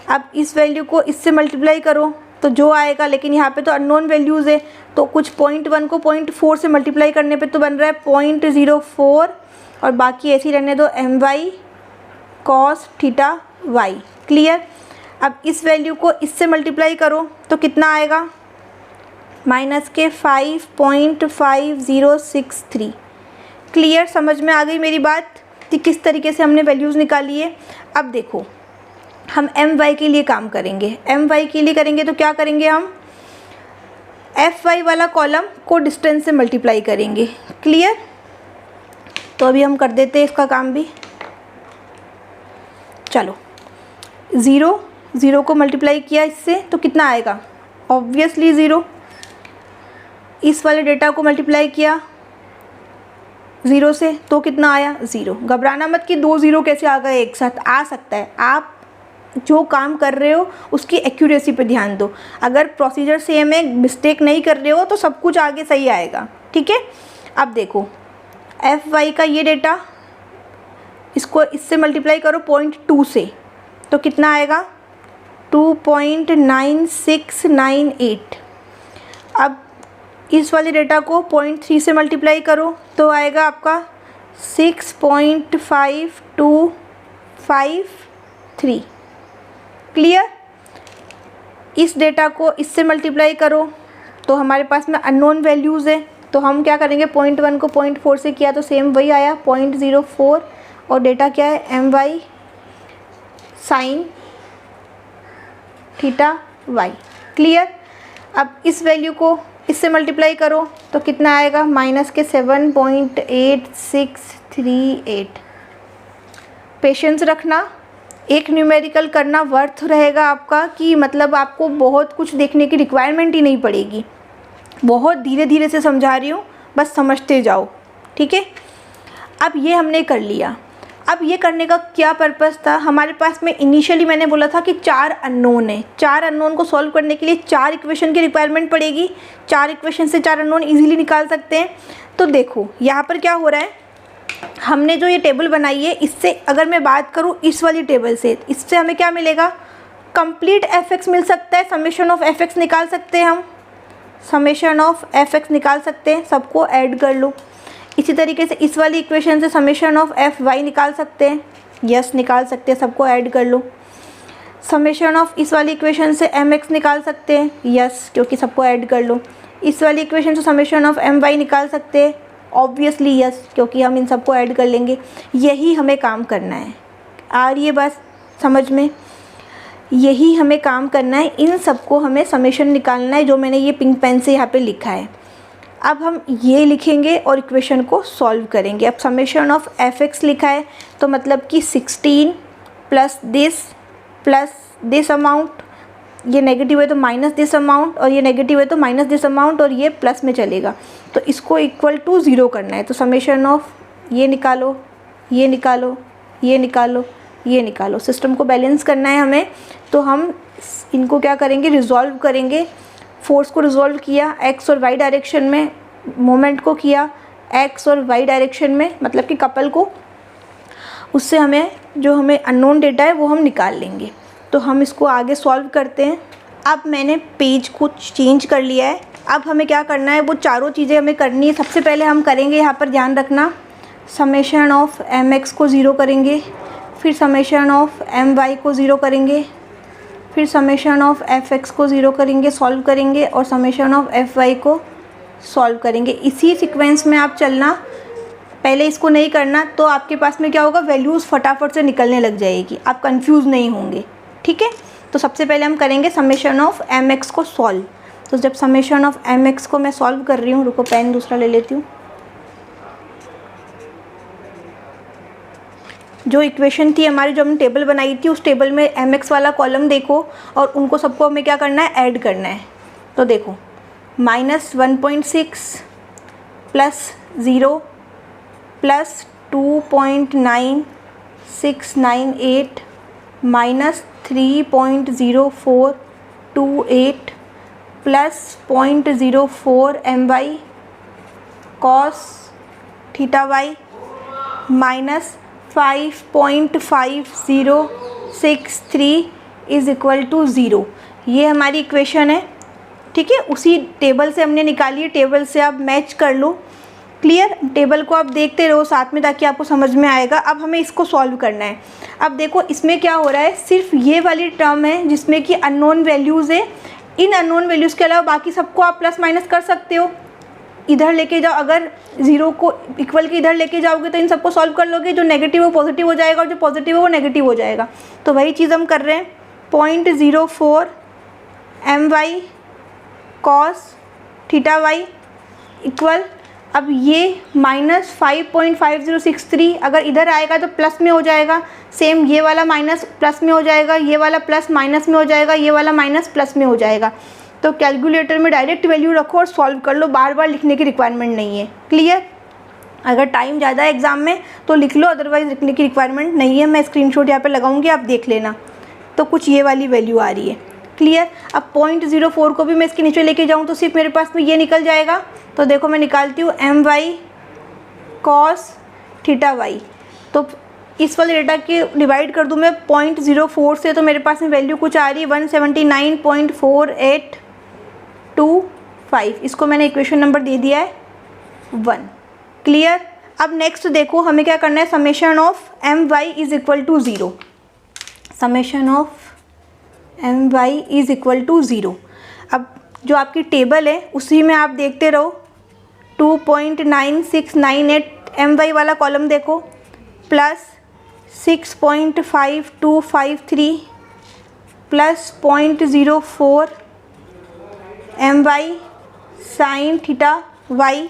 अब इस वैल्यू को इससे मल्टीप्लाई करो तो जो आएगा, लेकिन यहाँ पे तो अननोन वैल्यूज़ है, तो कुछ 0.1 को 0.4 से मल्टीप्लाई करने पे तो बन रहा है 0.04, और बाकी ऐसे ही रहने दो my cos theta y। Clear? अब इस वैल्यू को इससे मल्टीप्लाई करो तो कितना आएगा? माइनस के 5.5063। क्लियर? समझ में आ गई मेरी बात कि किस तरीके से हमने वैल्यूज़ निकाली है। अब देखो हम एम वाई के लिए काम करेंगे। एम वाई के लिए करेंगे तो क्या करेंगे? हम एफ वाई वाला कॉलम को डिस्टेंस से मल्टीप्लाई करेंगे। क्लियर? तो अभी हम कर देते हैं इसका काम भी। चलो 0 को मल्टीप्लाई किया इससे तो कितना आएगा? ऑब्वियसली 0। इस वाले डेटा को मल्टीप्लाई किया 0 से तो कितना आया? 0। घबराना मत कि 2 0 कैसे आ गए एक साथ, आ सकता है। आप जो काम कर रहे हो उसकी एक्यूरेसी पे ध्यान दो। अगर प्रोसीजर सेम है, मिस्टेक नहीं कर रहे हो तो सब कुछ आगे सही आएगा। ठीक है? अब देखो एफ वाई का ये डेटा, इसको इससे मल्टीप्लाई करो 0.2 से तो कितना आएगा? 2.9698। अब इस वाले डेटा को 0.3 से मल्टीप्लाई करो तो आएगा आपका 6.5253। क्लियर? इस डेटा को इससे मल्टीप्लाई करो तो हमारे पास में अननोन वैल्यूज़ है, तो हम क्या करेंगे 0.1 को 0.4 से किया तो सेम वही आया 0.04 और डेटा क्या है my sin theta y। Clear. अब इस वैल्यू को इससे मल्टीप्लाई करो तो कितना आएगा माइनस के 7.8638। पेशेंस रखना, एक न्यूमेरिकल करना वर्थ रहेगा आपका कि मतलब आपको बहुत कुछ देखने की रिक्वायरमेंट ही नहीं पड़ेगी। बहुत धीरे धीरे से समझा रही हूँ, बस समझते जाओ, ठीक है। अब ये हमने कर लिया। अब ये करने का क्या पर्पस था, हमारे पास में इनिशियली मैंने बोला था कि 4 अननोन है। 4 अननोन को सॉल्व करने के लिए 4 इक्वेशन की रिक्वायरमेंट पड़ेगी। 4 इक्वेशन से 4 अननोन इजीली निकाल सकते हैं। तो देखो यहाँ पर क्या हो रहा है, हमने जो ये टेबल बनाई है इससे अगर मैं बात करूँ इस वाली टेबल से, इससे हमें क्या मिलेगा, कंप्लीट एफ मिल सकता है। समेशन ऑफ एफ निकाल सकते हैं हम, समेशन ऑफ एफ निकाल सकते हैं, सबको ऐड कर लो। इसी तरीके से इस वाली इक्वेशन से समेशन ऑफ एफ वाई निकाल सकते हैं, यस निकाल सकते हैं, सबको ऐड कर लो। समेशन ऑफ इस वाली इक्वेशन से एम एक्स निकाल सकते हैं, यस क्योंकि सबको ऐड कर लो। इस वाली इक्वेशन से समेशन ऑफ एम वाई निकाल सकते हैं, ऑब्वियसली यस क्योंकि हम इन सबको ऐड कर लेंगे। यही हमें काम करना है, आ रही है बात समझ में, यही हमें काम करना है। इन सबको हमें समेशन निकालना है, जो मैंने ये पिंक पेन से यहाँ पे लिखा है। अब हम ये लिखेंगे और इक्वेशन को सॉल्व करेंगे। अब समेशन ऑफ एफ एक्स लिखा है तो मतलब कि 16 प्लस दिस अमाउंट, ये नेगेटिव है तो माइनस दिस अमाउंट, और ये नेगेटिव है तो माइनस दिस अमाउंट, और ये प्लस में चलेगा तो इसको इक्वल टू 0 करना है। तो समेशन ऑफ ये निकालो, ये निकालो, ये निकालो, ये निकालो, सिस्टम को बैलेंस करना है हमें। तो हम इनको क्या करेंगे, रिजॉल्व करेंगे। फोर्स को रिजॉल्व किया एक्स और वाई डायरेक्शन में, मोमेंट को किया एक्स और वाई डायरेक्शन में, मतलब कि कपल को, उससे हमें जो हमें अननोन डेटा है वो हम निकाल लेंगे। तो हम इसको आगे सॉल्व करते हैं। अब मैंने पेज को चेंज कर लिया है। अब हमें क्या करना है, वो चारों चीज़ें हमें करनी है। सबसे पहले हम करेंगे, यहाँ पर ध्यान रखना, समेशन ऑफ एम एक्स को 0 करेंगे, फिर समेशन ऑफ एम वाई को 0 करेंगे, फिर समेशन ऑफ एफ एक्स को 0 करेंगे, सॉल्व करेंगे, और समेशन ऑफ एफ वाई को सॉल्व करेंगे। इसी सीक्वेंस में आप चलना, पहले इसको नहीं करना तो आपके पास में क्या होगा, वैल्यूज़ फटाफट से निकलने लग जाएगी, आप कंफ्यूज नहीं होंगे, ठीक है। तो सबसे पहले हम करेंगे समेशन ऑफ एम एक्स को सॉल्व। तो जब समेशन ऑफ एम एक्स को मैं सॉल्व कर रही हूँ, रुको पेन दूसरा ले लेती हूँ। जो इक्वेशन थी हमारी, जो हमने टेबल बनाई थी, उस टेबल में एम एक्स वाला कॉलम देखो और उनको सबको हमें क्या करना है, ऐड करना है। तो देखो -1.6 plus 0 plus 2.9698 minus 3.0428 plus 0.04 my cos theta Y minus 5.5063 is equal to 0। ये हमारी इक्वेशन है, ठीक है। उसी टेबल से हमने निकाली है, टेबल से आप मैच कर लो। क्लियर, टेबल को आप देखते रहो साथ में ताकि आपको समझ में आएगा। अब हमें इसको सॉल्व करना है। अब देखो इसमें क्या हो रहा है, सिर्फ ये वाली टर्म है जिसमें कि अननोन वैल्यूज़ है। इन अननोन वैल्यूज़ के अलावा बाकी सबको आप प्लस माइनस कर सकते हो, इधर लेके जाओ। अगर 0 को इक्वल के इधर लेके जाओगे तो इन सबको सॉल्व कर लोगे, जो नेगेटिव वो पॉजिटिव हो जाएगा और जो पॉजिटिव है वो नेगेटिव हो जाएगा। तो वही चीज़ हम कर रहे हैं। 0.04 my cos theta Y equal, अब ये माइनस 5.5063 अगर इधर आएगा तो प्लस में हो जाएगा, सेम ये वाला माइनस प्लस में हो जाएगा, ये वाला प्लस माइनस में हो जाएगा, ये वाला माइनस प्लस में हो जाएगा। तो कैलकुलेटर में डायरेक्ट वैल्यू रखो और सॉल्व कर लो, बार बार लिखने की रिक्वायरमेंट नहीं है। क्लियर, अगर टाइम ज़्यादा है एग्जाम में तो लिख लो, अदरवाइज लिखने की रिक्वायरमेंट नहीं है। मैं स्क्रीनशॉट यहाँ पे लगाऊंगी, आप देख लेना। तो कुछ ये वाली वैल्यू आ रही है। क्लियर, अब 0.04 को भी मैं इसके नीचे लेके जाऊँ तो सिर्फ मेरे पास में ये निकल जाएगा। तो देखो मैं निकालती हूँ my cos थीटा वाई। तो इस वाले डेटा के डिवाइड कर दूँ मैं 0.04 से, तो मेरे पास में वैल्यू कुछ आ रही है 179.4825। इसको मैंने इक्वेशन नंबर दे दिया है 1। क्लियर, अब नेक्स्ट देखो हमें क्या करना है, summation of my is equal to 0। Summation of M Y is equal to 0। अब जो आपकी टेबल है उसी में आप देखते रहो, 2.9698 एम वाई वाला कॉलम देखो, plus 6.5253 plus 0.04 M Y sine theta Y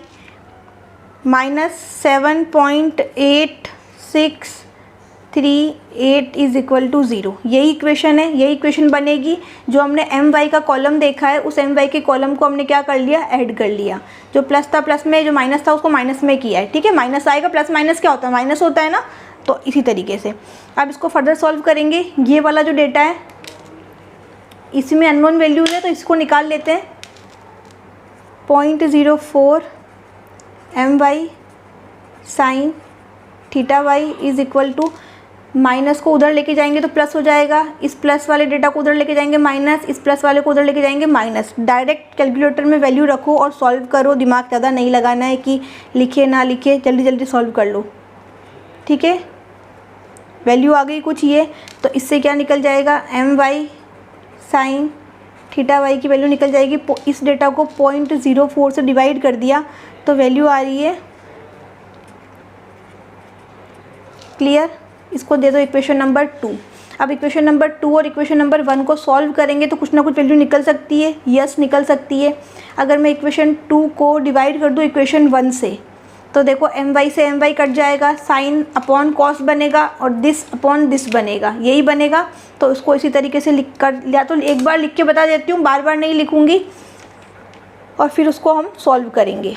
minus 7.8638 is equal to 0। यही इक्वेशन है, यही इक्वेशन बनेगी। जो हमने एम वाई का कॉलम देखा है उस एम वाई के कॉलम को हमने क्या कर लिया, ऐड कर लिया। जो प्लस था प्लस में, जो माइनस था उसको माइनस में किया है। ठीक है, माइनस आएगा, प्लस माइनस क्या होता है, माइनस होता है ना। तो इसी तरीके से अब इसको फर्दर सॉल्व करेंगे। ये वाला जो डेटा है इसमें अननोन वैल्यूज है तो इसको निकाल लेते हैं। 0.04 M Y sine theta Y is equal to, minus को उधर लेके जाएंगे तो प्लस हो जाएगा, इस प्लस वाले डेटा को उधर लेके जाएंगे माइनस, इस प्लस वाले को उधर लेके जाएंगे माइनस। डायरेक्ट कैलकुलेटर में वैल्यू रखो और सॉल्व करो, दिमाग ज़्यादा नहीं लगाना है कि लिखे ना लिखे, जल्दी जल्दी सॉल्व कर लो। ठीक है, वैल्यू आ गई कुछ ये, तो इससे क्या निकल जाएगा, M Y sine theta Y की वैल्यू निकल जाएगी। इस डेटा को 0.04 से डिवाइड कर दिया तो वैल्यू आ रही है, क्लियर। इसको दे दो इक्वेशन नंबर 2। अब इक्वेशन नंबर 2 और इक्वेशन नंबर 1 को सॉल्व करेंगे तो कुछ ना कुछ वैल्यू निकल सकती है, यस निकल सकती है। अगर मैं इक्वेशन 2 को डिवाइड कर दूँ इक्वेशन 1 से तो देखो एम वाई से एम वाई कट जाएगा, साइन अपॉन कॉस बनेगा और दिस अपॉन दिस बनेगा, यही बनेगा। तो उसको इसी तरीके से लिख कर, या तो एक बार लिख के बता देती हूँ, बार बार नहीं लिखूँगी, और फिर उसको हम सॉल्व करेंगे।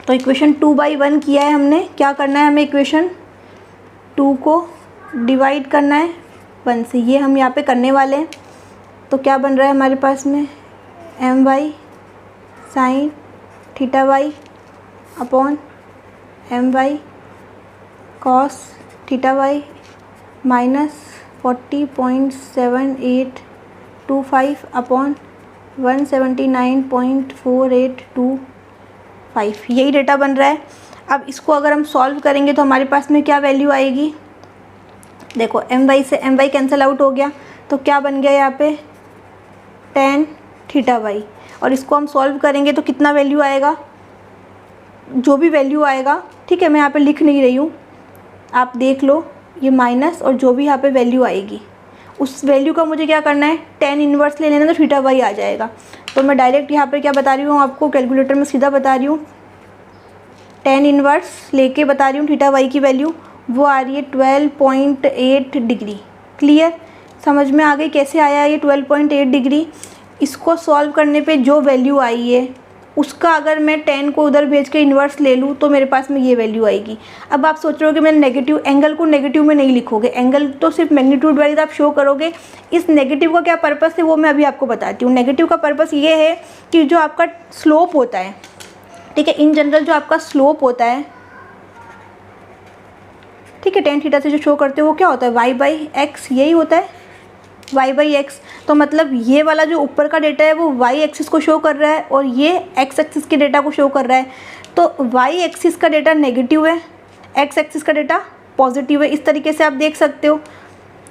तो इक्वेशन 2/1 किया है हमने। क्या करना है, हमें इक्वेशन 2 को डिवाइड करना है 1 से, ये हम यहाँ पे करने वाले हैं। तो क्या बन रहा है हमारे पास में, M Y sine theta Y upon M Y cos theta Y minus 40.7825 upon 179.4825, यही डेटा बन रहा है। अब इसको अगर हम सॉल्व करेंगे तो हमारे पास में क्या वैल्यू आएगी, देखो एम वाई से एम वाई कैंसिल आउट हो गया तो क्या बन गया यहाँ पे, tan थीटा वाई। और इसको हम सॉल्व करेंगे तो कितना वैल्यू आएगा, जो भी वैल्यू आएगा, ठीक है, मैं यहाँ पे लिख नहीं रही हूँ, आप देख लो, ये माइनस और जो भी यहाँ पे वैल्यू आएगी उस वैल्यू का मुझे क्या करना है, tan इन्वर्स ले लेना तो थीटा वाई आ जाएगा। तो मैं डायरेक्ट यहाँ पर क्या बता रही हूँ आपको, कैलकुलेटर में सीधा बता रही हूँ, tan इन्वर्स लेके बता रही हूँ थीटा वाई की वैल्यू, वो आ रही है 12.8 डिग्री। क्लियर, समझ में आ गई कैसे आया ये 12.8 डिग्री। इसको सॉल्व करने पे जो वैल्यू आई है उसका अगर मैं 10 को उधर भेज के इन्वर्स ले लूँ तो मेरे पास में ये वैल्यू आएगी। अब आप सोच रहे हो कि मैं नेगेटिव एंगल को नेगेटिव में नहीं लिखोगे, एंगल तो सिर्फ मैग्नीट्यूड वाइज आप शो करोगे। इस नेगेटिव का क्या पर्पस है वो मैं अभी आपको बताती हूँ। नेगेटिव का पर्पस ये है कि जो आपका स्लोप होता है, ठीक है, इन जनरल जो आपका स्लोप होता है, ठीक है, tan थीटा से जो शो करते हो वो क्या होता है, y/x, यही होता है y/x। तो मतलब ये वाला जो ऊपर का डेटा है वो y एक्सिस को शो कर रहा है और ये x एक्सिस के डेटा को शो कर रहा है। तो y एक्सिस का डेटा नेगेटिव है, x एक्सिस का डेटा पॉजिटिव है। इस तरीके से आप देख सकते हो,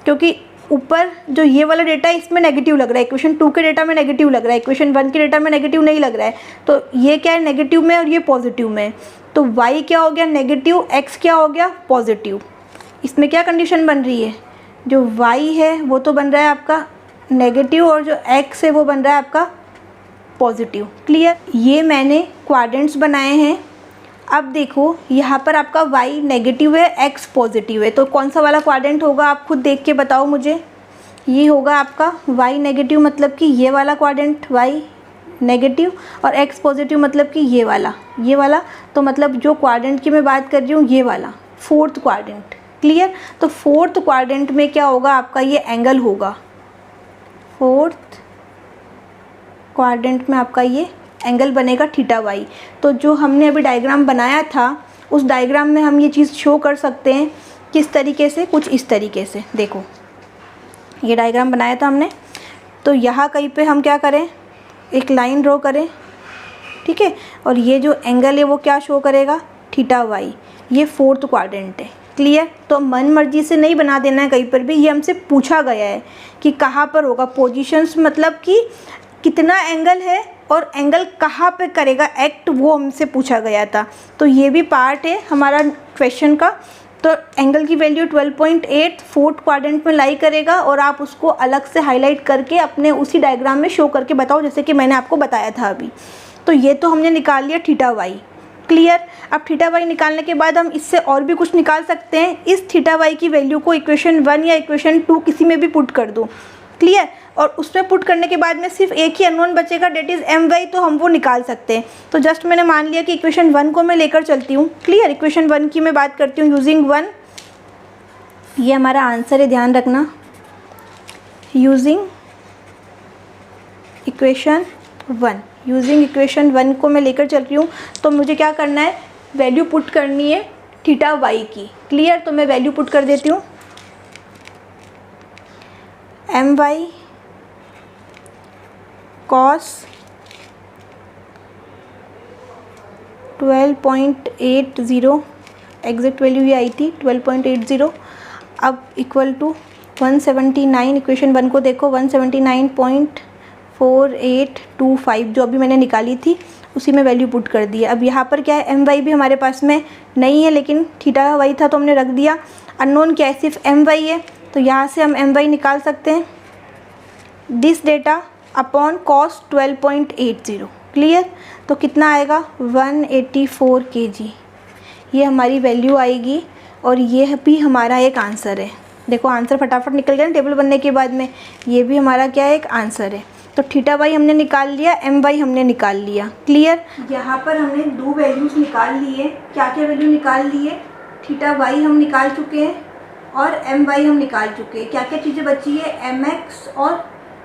क्योंकि ऊपर जो ये वाला डेटा है इसमें नेगेटिव लग रहा है, इक्वेशन 2 के डेटा में नेगेटिव लग रहा है, इक्वेशन 1 के डेटा में नेगेटिव नहीं लग रहा है। तो ये क्या है, नेगेटिव में और ये पॉजिटिव में। तो y क्या हो गया नेगेटिव, x क्या हो गया पॉजिटिव। इसमें क्या कंडीशन बन रही है, जो y है वो तो बन रहा है आपका नेगेटिव और जो x है वो बन रहा है आपका पॉजिटिव। क्लियर, ये मैंने क्वाड्रेंट्स बनाए हैं। अब देखो यहाँ पर आपका y नेगेटिव है, x पॉजिटिव है, तो कौन सा वाला क्वाड्रेंट होगा आप खुद देख के बताओ मुझे। ये होगा आपका y नेगेटिव, मतलब कि ये वाला क्वाड्रेंट y नेगेटिव, और x पॉजिटिव मतलब कि ये वाला। तो मतलब जो क्वाड्रेंट की मैं बात कर रही हूँ ये वाला फोर्थ क्वाड्रेंट। क्लियर, तो फोर्थ क्वाड्रेंट में क्या होगा आपका, ये एंगल होगा, फोर्थ क्वाड्रेंट में आपका ये एंगल बनेगा थीटा वाई। तो जो हमने अभी डायग्राम बनाया था उस डायग्राम में हम ये चीज़ शो कर सकते हैं किस तरीके से, कुछ इस तरीके से। देखो ये डायग्राम बनाया था हमने, तो यहाँ कहीं पे हम क्या करें, एक लाइन ड्रॉ करें, ठीक है, और ये जो एंगल है वो क्या शो करेगा, थीटा वाई। ये फोर्थ क्वाड्रेंट है, क्लियर। तो मन मर्जी से नहीं बना देना है कहीं पर भी, ये हमसे पूछा गया है कि कहाँ पर होगा। पोजीशंस मतलब कि कितना एंगल है और एंगल कहाँ पे करेगा एक्ट, वो हमसे पूछा गया था। तो ये भी पार्ट है हमारा क्वेश्चन का। तो एंगल की वैल्यू 12.8 फोर्थ क्वाड्रेंट में लाई करेगा और आप उसको अलग से हाईलाइट करके अपने उसी डायग्राम में शो करके बताओ, जैसे कि मैंने आपको बताया था अभी। तो ये तो हमने निकाल लिया थीटा वाई, क्लियर। अब थीटा वाई निकालने के बाद हम इससे और भी कुछ निकाल सकते हैं। इस थीटा वाई की वैल्यू को इक्वेशन 1 या इक्वेशन 2 किसी में भी पुट कर दो, क्लियर। और उसमें पुट करने के बाद में सिर्फ एक ही अननोन बचेगा, डेट इज़ एम वाई, तो हम वो निकाल सकते हैं। तो जस्ट मैंने मान लिया कि इक्वेशन 1 को मैं लेकर चलती हूँ, क्लियर। इक्वेशन 1 की मैं बात करती हूँ यूजिंग 1, ये हमारा आंसर है, ध्यान रखना। यूजिंग इक्वेशन 1 को मैं लेकर चल रही हूँ। तो मुझे क्या करना है, वैल्यू पुट करनी है थीटा वाई की, क्लियर। तो मैं वैल्यू पुट कर देती हूँ, M Y cos 12.80, exact value ये आई थी 12.80। अब इक्वल टू 179, इक्वेशन 1 को देखो, 179.4825 जो अभी मैंने निकाली थी उसी में वैल्यू पुट कर दी है। अब यहाँ पर क्या है, एम वाई भी हमारे पास में नहीं है, लेकिन थीटा वाई था तो हमने रख दिया। अननोन क्या है, सिर्फ एम वाई है, तो यहाँ से हम एम वाई निकाल सकते हैं, this data upon cos 12.80, clear. तो कितना आएगा 184 kg, ये हमारी वैल्यू आएगी। और ये भी हमारा एक आंसर है। देखो आंसर फटाफट निकल गया ना टेबल बनने के बाद में, ये भी हमारा क्या है, एक आंसर है। तो थीटा वाई हमने निकाल लिया, एम वाई हमने निकाल लिया, क्लियर। यहाँ पर हमने दो वैल्यूज़ निकाल लिए। क्या क्या वैल्यू निकाल लिए, थीटा वाई हम निकाल चुके हैं और एम वाई हम निकाल चुके हैं। क्या क्या चीज़ें बची है, एम एक्स और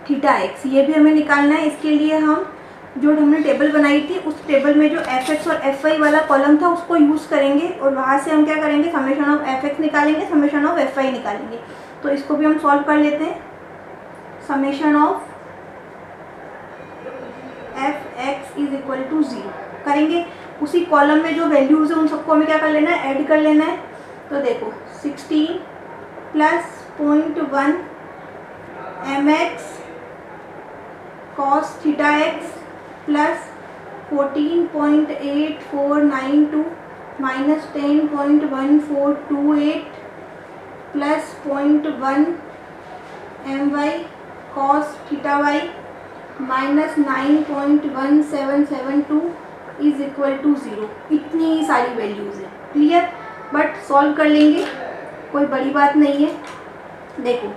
थीटा एक्स, ये भी हमें निकालना है। इसके लिए हम जो हमने टेबल बनाई थी उस टेबल में जो एफ एक्स और एफ वाई वाला कॉलम था उसको यूज़ करेंगे और वहाँ से हम क्या करेंगे, समेशन ऑफ एफ एक्स निकालेंगे, समेशन ऑफ एफ वाई निकालेंगे। तो इसको भी हम सॉल्व कर लेते हैं। Summation of F X is equal to 0 करेंगे। उसी कॉलम में जो वैल्यूज़ है उन सबको हमें क्या कर लेना है, ऐड कर लेना है। तो देखो 16 plus 0.1 M X cos theta X plus 14.8492 minus 10.1428 plus 0.1 M Y cos theta Y minus 9.1772 is equal to 0। इतनी ही सारी वैल्यूज़ है, क्लियर। बट सॉल्व कर लेंगे, कोई बड़ी बात नहीं है। देखो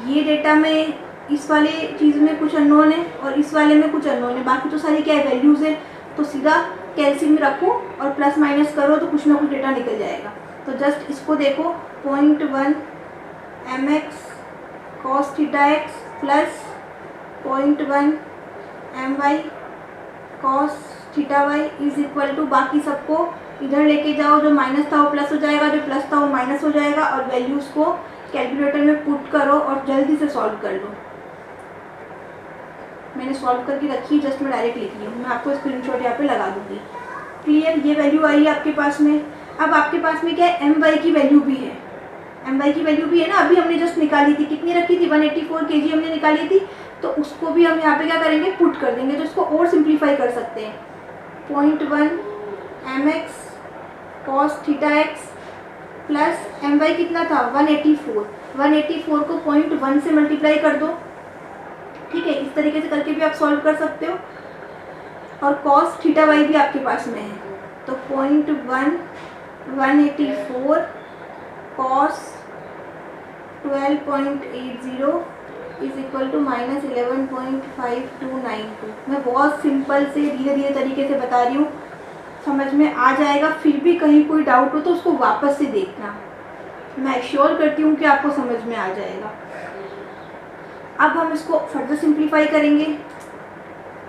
ये डेटा में इस वाले चीज़ में कुछ अननोन है और इस वाले में कुछ अननोन है, बाकी तो सारी क्या है, वैल्यूज़ है। तो सीधा कैलसियम में रखो और प्लस माइनस करो तो कुछ ना कुछ डेटा निकल जाएगा। तो जस्ट इसको देखो 0.1 M X cos theta X plus 0.1 M Y cos theta Y is equal to, बाकी सबको इधर लेके जाओ, जो माइनस था वो प्लस हो जाएगा, जो प्लस था वो माइनस हो जाएगा। और वैल्यूज़ को कैलकुलेटर में पुट करो और जल्दी से सॉल्व कर दो। मैंने सॉल्व करके रखी है, जस्ट मैं डायरेक्ट लिख रही हूँ, मैं आपको स्क्रीनशॉट यहाँ पे लगा दूँगी, क्लियर। ये वैल्यू आई है आपके पास में। अब आपके पास में क्या है, एम वाई की वैल्यू भी है, एम वाई की वैल्यू भी है ना, अभी हमने जस्ट निकाली थी, कितनी रखी थी 184 kg हमने निकाली थी। तो उसको भी हम यहाँ पे क्या करेंगे, पुट कर देंगे। तो इसको और सिंप्लीफाई कर सकते हैं, 0.1 M X cos theta X plus M Y कितना था 184 को 0.1 से मल्टीप्लाई कर दो, ठीक है। इस तरीके से करके भी आप सॉल्व कर सकते हो। और कॉस थीटा वाई भी आपके पास में है, तो 0.1 184 cos 12.80 is equal to minus 11.5292। मैं बहुत सिंपल से धीरे धीरे तरीके से बता रही हूँ, समझ में आ जाएगा। फिर भी कहीं कोई डाउट हो तो उसको वापस से देखना, मैं एश्योर करती हूँ कि आपको समझ में आ जाएगा। अब हम इसको फर्दर सिंप्लीफाई करेंगे,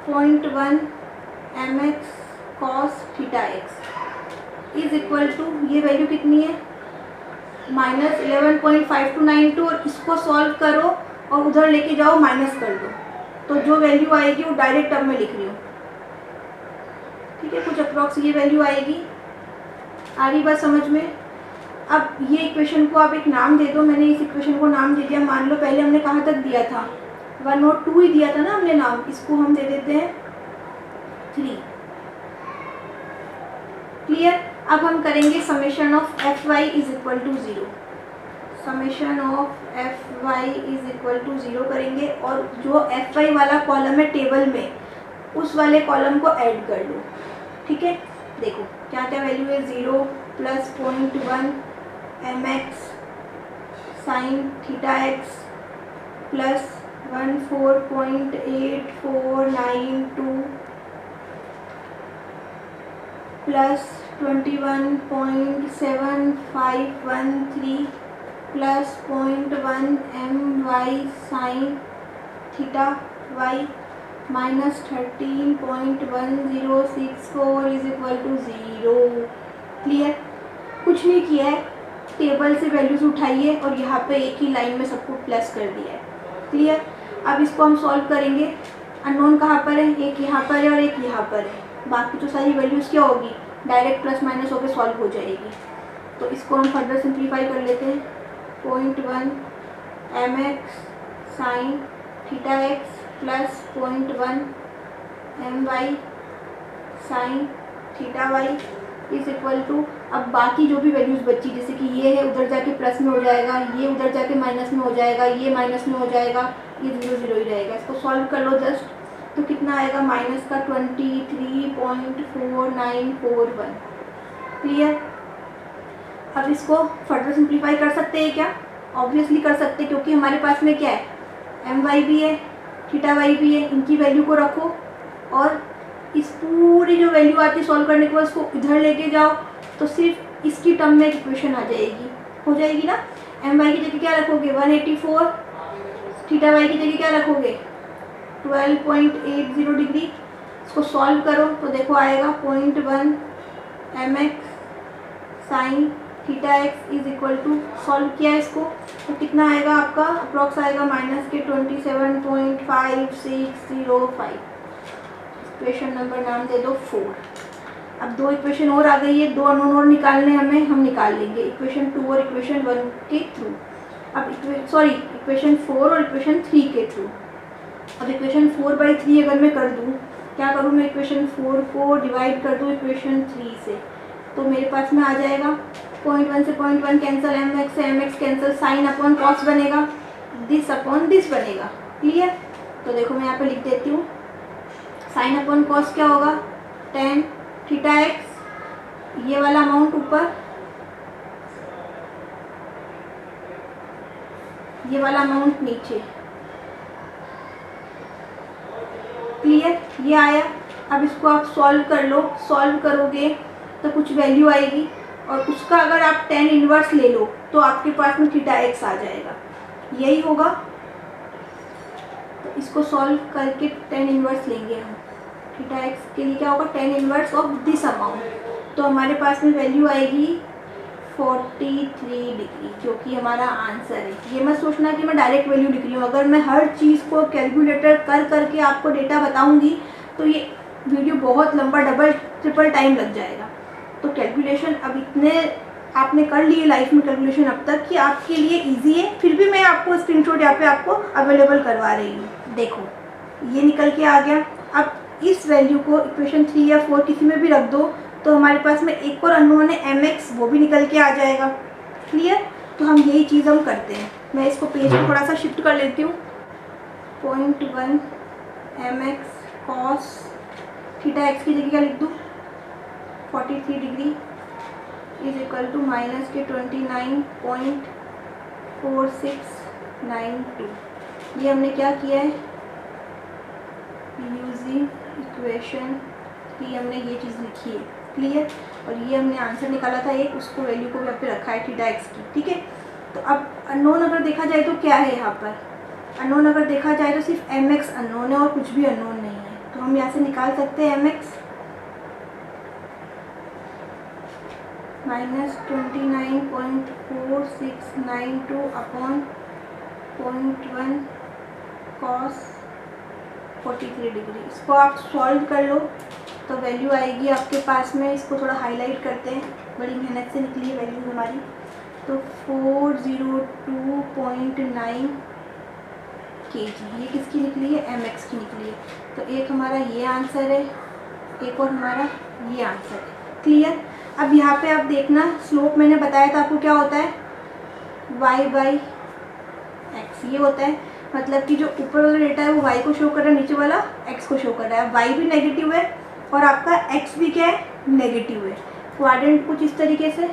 0.1 M X cos theta X is equal to, ये वैल्यू कितनी है माइनस 11.5292, और इसको सॉल्व करो और उधर लेके जाओ माइनस कर दो, तो जो वैल्यू आएगी वो डायरेक्ट टर्म में लिख रही हूँ, ठीक है। कुछ अप्रॉक्स ये वैल्यू आएगी। आ रही बात समझ में। अब ये इक्वेशन को आप एक नाम दे दो। मैंने इस इक्वेशन को नाम दे दिया। मान लो पहले हमने कहाँ तक दिया था, 1 और 2 ही दिया था ना हमने नाम। इसको हम दे देते हैं 3। क्लियर। अब हम करेंगे summation of F Y is equal to 0। Summation of F Y is equal to 0 करेंगे और जो एफ वाई वाला कॉलम है टेबल में, उस वाले कॉलम को ऐड कर लो। ठीक है, देखो क्या क्या वैल्यू है, 0 plus 0.1 mx sine theta x plus 14.8492 plus 21.7513 plus 0.1 my sine theta y minus 13.1064 is equal to 0। Clear. कुछ नहीं किया है, टेबल से वैल्यूज उठाइए और यहाँ पे एक ही लाइन में सबको प्लस कर दिया है। क्लियर। अब इसको हम सॉल्व करेंगे। अननोन कहाँ पर है, एक यहाँ पर है और एक यहाँ पर है। बाकी तो सारी वैल्यूज़ क्या होगी, डायरेक्ट प्लस माइनस होकर सॉल्व हो जाएगी। तो इसको हम फर्दर सिंप्लीफाई कर लेते हैं। 0.1 mx sine theta x plus 0.1 my sine theta y is equal to, अब बाकी जो भी वैल्यूज़ बची, जैसे कि ये है उधर जाके प्लस में हो जाएगा, ये उधर जाके माइनस में हो जाएगा, ये माइनस में हो जाएगा, ये 0 0 ही रहेगा। इसको सॉल्व कर लो जस्ट, तो कितना आएगा, माइनस का 23.4941। क्लियर। अब इसको फर्दर सिंप्लीफाई कर सकते हैं क्या, ऑब्वियसली कर सकते हैं, क्योंकि हमारे पास में क्या है, एम वाई भी है, थीटा वाई भी है। इनकी वैल्यू को रखो और इस पूरी जो वैल्यू आती है सॉल्व करने के बाद उसको इधर लेके जाओ, तो सिर्फ इसकी टर्म में एक इक्वेशन आ जाएगी, हो जाएगी ना। एम वाई की जगह क्या रखोगे, 184, थीटा वाई की जगह क्या रखोगे, 12.80 डिग्री। इसको सॉल्व करो तो देखो आएगा 0.1 mx sine theta x is equal to, solve किया इसको तो कितना आएगा आपका, अप्रॉक्स आएगा माइनस के 27.5605। इक्वेशन नंबर नाम दे दो 4। अब 2 इक्वेशन और आ गई है, 2 अननोन और निकालने हमें, हम निकाल लेंगे इक्वेशन 2 और इक्वेशन 1 के थ्रू। अब इक्वेशन 4 और इक्वेशन 3 के थ्रू। अब इक्वेशन 4/3 अगर मैं कर दूँ, क्या करूँ मैं, इक्वेशन 4 को डिवाइड कर दूँ इक्वेशन 3 से, तो मेरे पास में आ जाएगा 0.1 से 0.1 कैंसिल, mx से mx cancel, sine upon cos बनेगा, दिस अपॉन दिस बनेगा। क्लियर। तो देखो मैं यहाँ पे लिख देती हूँ, साइन अपॉन कॉस क्या होगा, tan थीटा x, ये वाला अमाउंट ऊपर, ये वाला अमाउंट नीचे। क्लियर, ये आया। अब इसको आप सॉल्व कर लो, सॉल्व करोगे तो कुछ वैल्यू आएगी और उसका अगर आप tan इनवर्स ले लो तो आपके पास में थीटा x आ जाएगा, यही होगा। तो इसको सॉल्व करके tan इनवर्स लेंगे हम, थीटा x के लिए क्या होगा, tan inverse of this amount, तो हमारे पास में वैल्यू आएगी 43 डिग्री, जो कि हमारा आंसर है। ये मत सोचना कि मैं डायरेक्ट वैल्यू लिख रही हूँ, अगर मैं हर चीज़ को कैलकुलेटर कर करके आपको डेटा बताऊँगी तो ये वीडियो बहुत लंबा, डबल ट्रिपल टाइम लग जाएगा। तो कैलकुलेशन अब इतने आपने कर लिए लाइफ में कैलकुलेशन अब तक कि आपके लिए इजी है, फिर भी मैं आपको स्क्रीनशॉट यहाँ पे आपको अवेलेबल करवा रही हूँ। देखो ये निकल के आ गया। अब इस वैल्यू को इक्वेशन 3 या 4 किसी में भी रख दो तो हमारे पास में एक और अननोन है mx, वो भी निकल के आ जाएगा। क्लियर। तो हम यही चीज़ हम करते हैं। मैं इसको पेज को थोड़ा सा शिफ्ट कर लेती हूँ। 0.1 mx cos थीटा x की जगह क्या लिख दूँ, 43 degree is equal to minus के 29.4692। ये हमने क्या किया है, यूजिंग इक्वेशन की हमने ये चीज़ लिखी है। क्लियर। और ये हमने आंसर निकाला था एक, उसको वैल्यू को भी यहाँ पे रखा है थीटा एक्स की। ठीक है। तो अब अननोन अगर देखा जाए तो क्या है यहाँ पर, अननोन अगर देखा जाए तो सिर्फ mx अननोन है और कुछ भी अननोन नहीं है। तो हम यहाँ से निकाल सकते हैं mx minus 29.4692 upon 0.1 cos 43 degree. इसको आप सॉल्व कर लो तो वैल्यू आएगी आपके पास में, इसको थोड़ा हाईलाइट करते हैं, बड़ी मेहनत से निकली है वैल्यू हमारी। तो 402.9 kg, ये किसकी निकली है, mx की निकली है। तो एक हमारा ये आंसर है, एक और हमारा ये आंसर है। क्लियर। अब यहाँ पे आप देखना, स्लोप मैंने बताया था आपको क्या होता है, y/x ये होता है, मतलब कि जो ऊपर वाला डेटा है वो y को शो कर रहा है, नीचे वाला x को शो कर रहा है। y भी नेगेटिव है और आपका x भी क्या है, नेगेटिव है। क्वाड्रेंट कुछ इस तरीके से,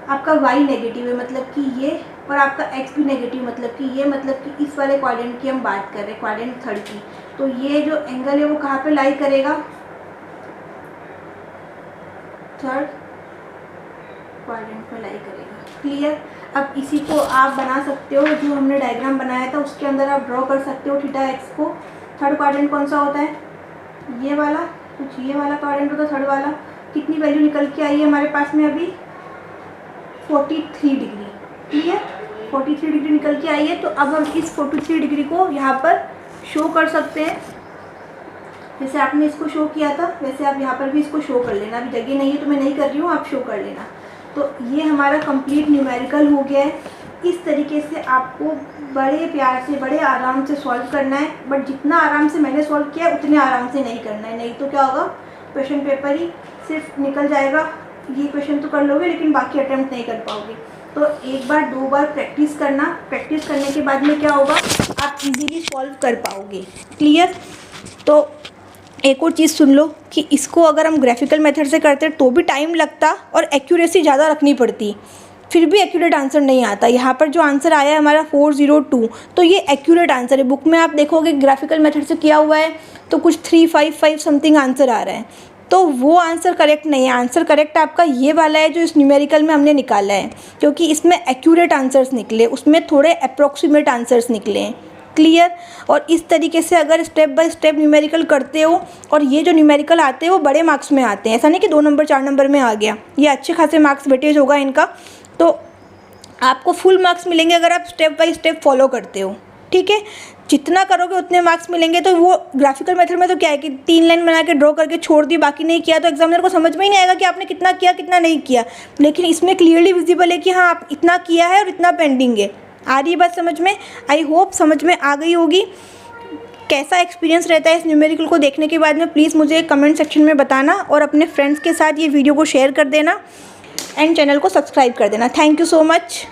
आपका y नेगेटिव है मतलब कि ये, और आपका x भी नेगेटिव मतलब कि ये, मतलब कि इस वाले क्वाड्रेंट की हम बात कर रहे हैं, क्वाड्रेंट थर्ड की। तो ये जो एंगल है वो कहाँ पे लाई करेगा, थर्ड क्वाड्रेंट में लाई करेगा। क्लियर। अब इसी को आप बना सकते हो, जो हमने डायग्राम बनाया था उसके अंदर आप ड्रॉ कर सकते हो थीटा एक्स को। थर्ड क्वाड्रेंट कौन सा होता है, ये वाला, कुछ ये वाला क्वाड्रेंट होता है थर्ड वाला। कितनी वैल्यू निकल के आई है हमारे पास में अभी, 43 डिग्री। क्लियर, 43 डिग्री निकल के आई है। तो अब हम इस 43 डिग्री को यहाँ पर शो कर सकते हैं, जैसे आपने इसको शो किया था वैसे आप यहाँ पर भी इसको शो कर लेना। अभी जगह नहीं है तो मैं नहीं कर रही हूँ, आप शो कर लेना। तो ये हमारा कंप्लीट न्यूमेरिकल हो गया है। इस तरीके से आपको बड़े प्यार से, बड़े आराम से सॉल्व करना है, बट जितना आराम से मैंने सॉल्व किया उतने आराम से नहीं करना है, नहीं तो क्या होगा, क्वेश्चन पेपर ही सिर्फ निकल जाएगा। ये क्वेश्चन तो कर लोगे लेकिन बाकी अटेम्प्ट नहीं कर पाओगे। तो एक बार दो बार प्रैक्टिस करना, प्रैक्टिस करने के बाद में क्या होगा, आप इजीली सॉल्व कर पाओगे। क्लियर। तो एक और चीज़ सुन लो कि इसको अगर हम ग्राफिकल मेथड से करते तो भी टाइम लगता और एक्यूरेसी ज़्यादा रखनी पड़ती, फिर भी एक्यूरेट आंसर नहीं आता। यहाँ पर जो आंसर आया है हमारा 402, तो ये एक्यूरेट आंसर है। बुक में आप देखोगे ग्राफिकल मेथड से किया हुआ है तो कुछ 355 समथिंग आंसर आ रहा है, तो वो आंसर करेक्ट नहीं है। आंसर करेक्ट आपका ये वाला है जो इस न्यूमेरिकल में हमने निकाला है, क्योंकि इसमें एक्यूरेट आंसर्स निकले, उसमें थोड़े अप्रॉक्सीमेट आंसर्स निकले हैं। क्लियर। और इस तरीके से अगर स्टेप बाय स्टेप न्यूमेरिकल करते हो, और ये जो न्यूमेरिकल आते हैं वो बड़े मार्क्स में आते हैं, ऐसा नहीं कि 2 नंबर 4 नंबर में आ गया, ये अच्छे खासे मार्क्स वेटेज होगा इनका। तो आपको फुल मार्क्स मिलेंगे अगर आप स्टेप बाय स्टेप फॉलो करते हो। ठीक है, जितना करोगे उतने मार्क्स मिलेंगे। तो वो ग्राफिकल मेथड में तो क्या है कि 3 लाइन बना के ड्रॉ करके छोड़ दी, बाकी नहीं किया, तो एग्जामिनर को समझ में ही नहीं आएगा कि आपने कितना किया कितना नहीं किया। लेकिन इसमें क्लियरली विजिबल है कि हाँ आप इतना किया है और इतना पेंडिंग है। आ रही है बात समझ में? आई होप समझ में आ गई होगी। कैसा एक्सपीरियंस रहता है इस न्यूमेरिकल को देखने के बाद में प्लीज़ मुझे कमेंट सेक्शन में बताना, और अपने फ्रेंड्स के साथ ये वीडियो को शेयर कर देना एंड चैनल को सब्सक्राइब कर देना। Thank you so much.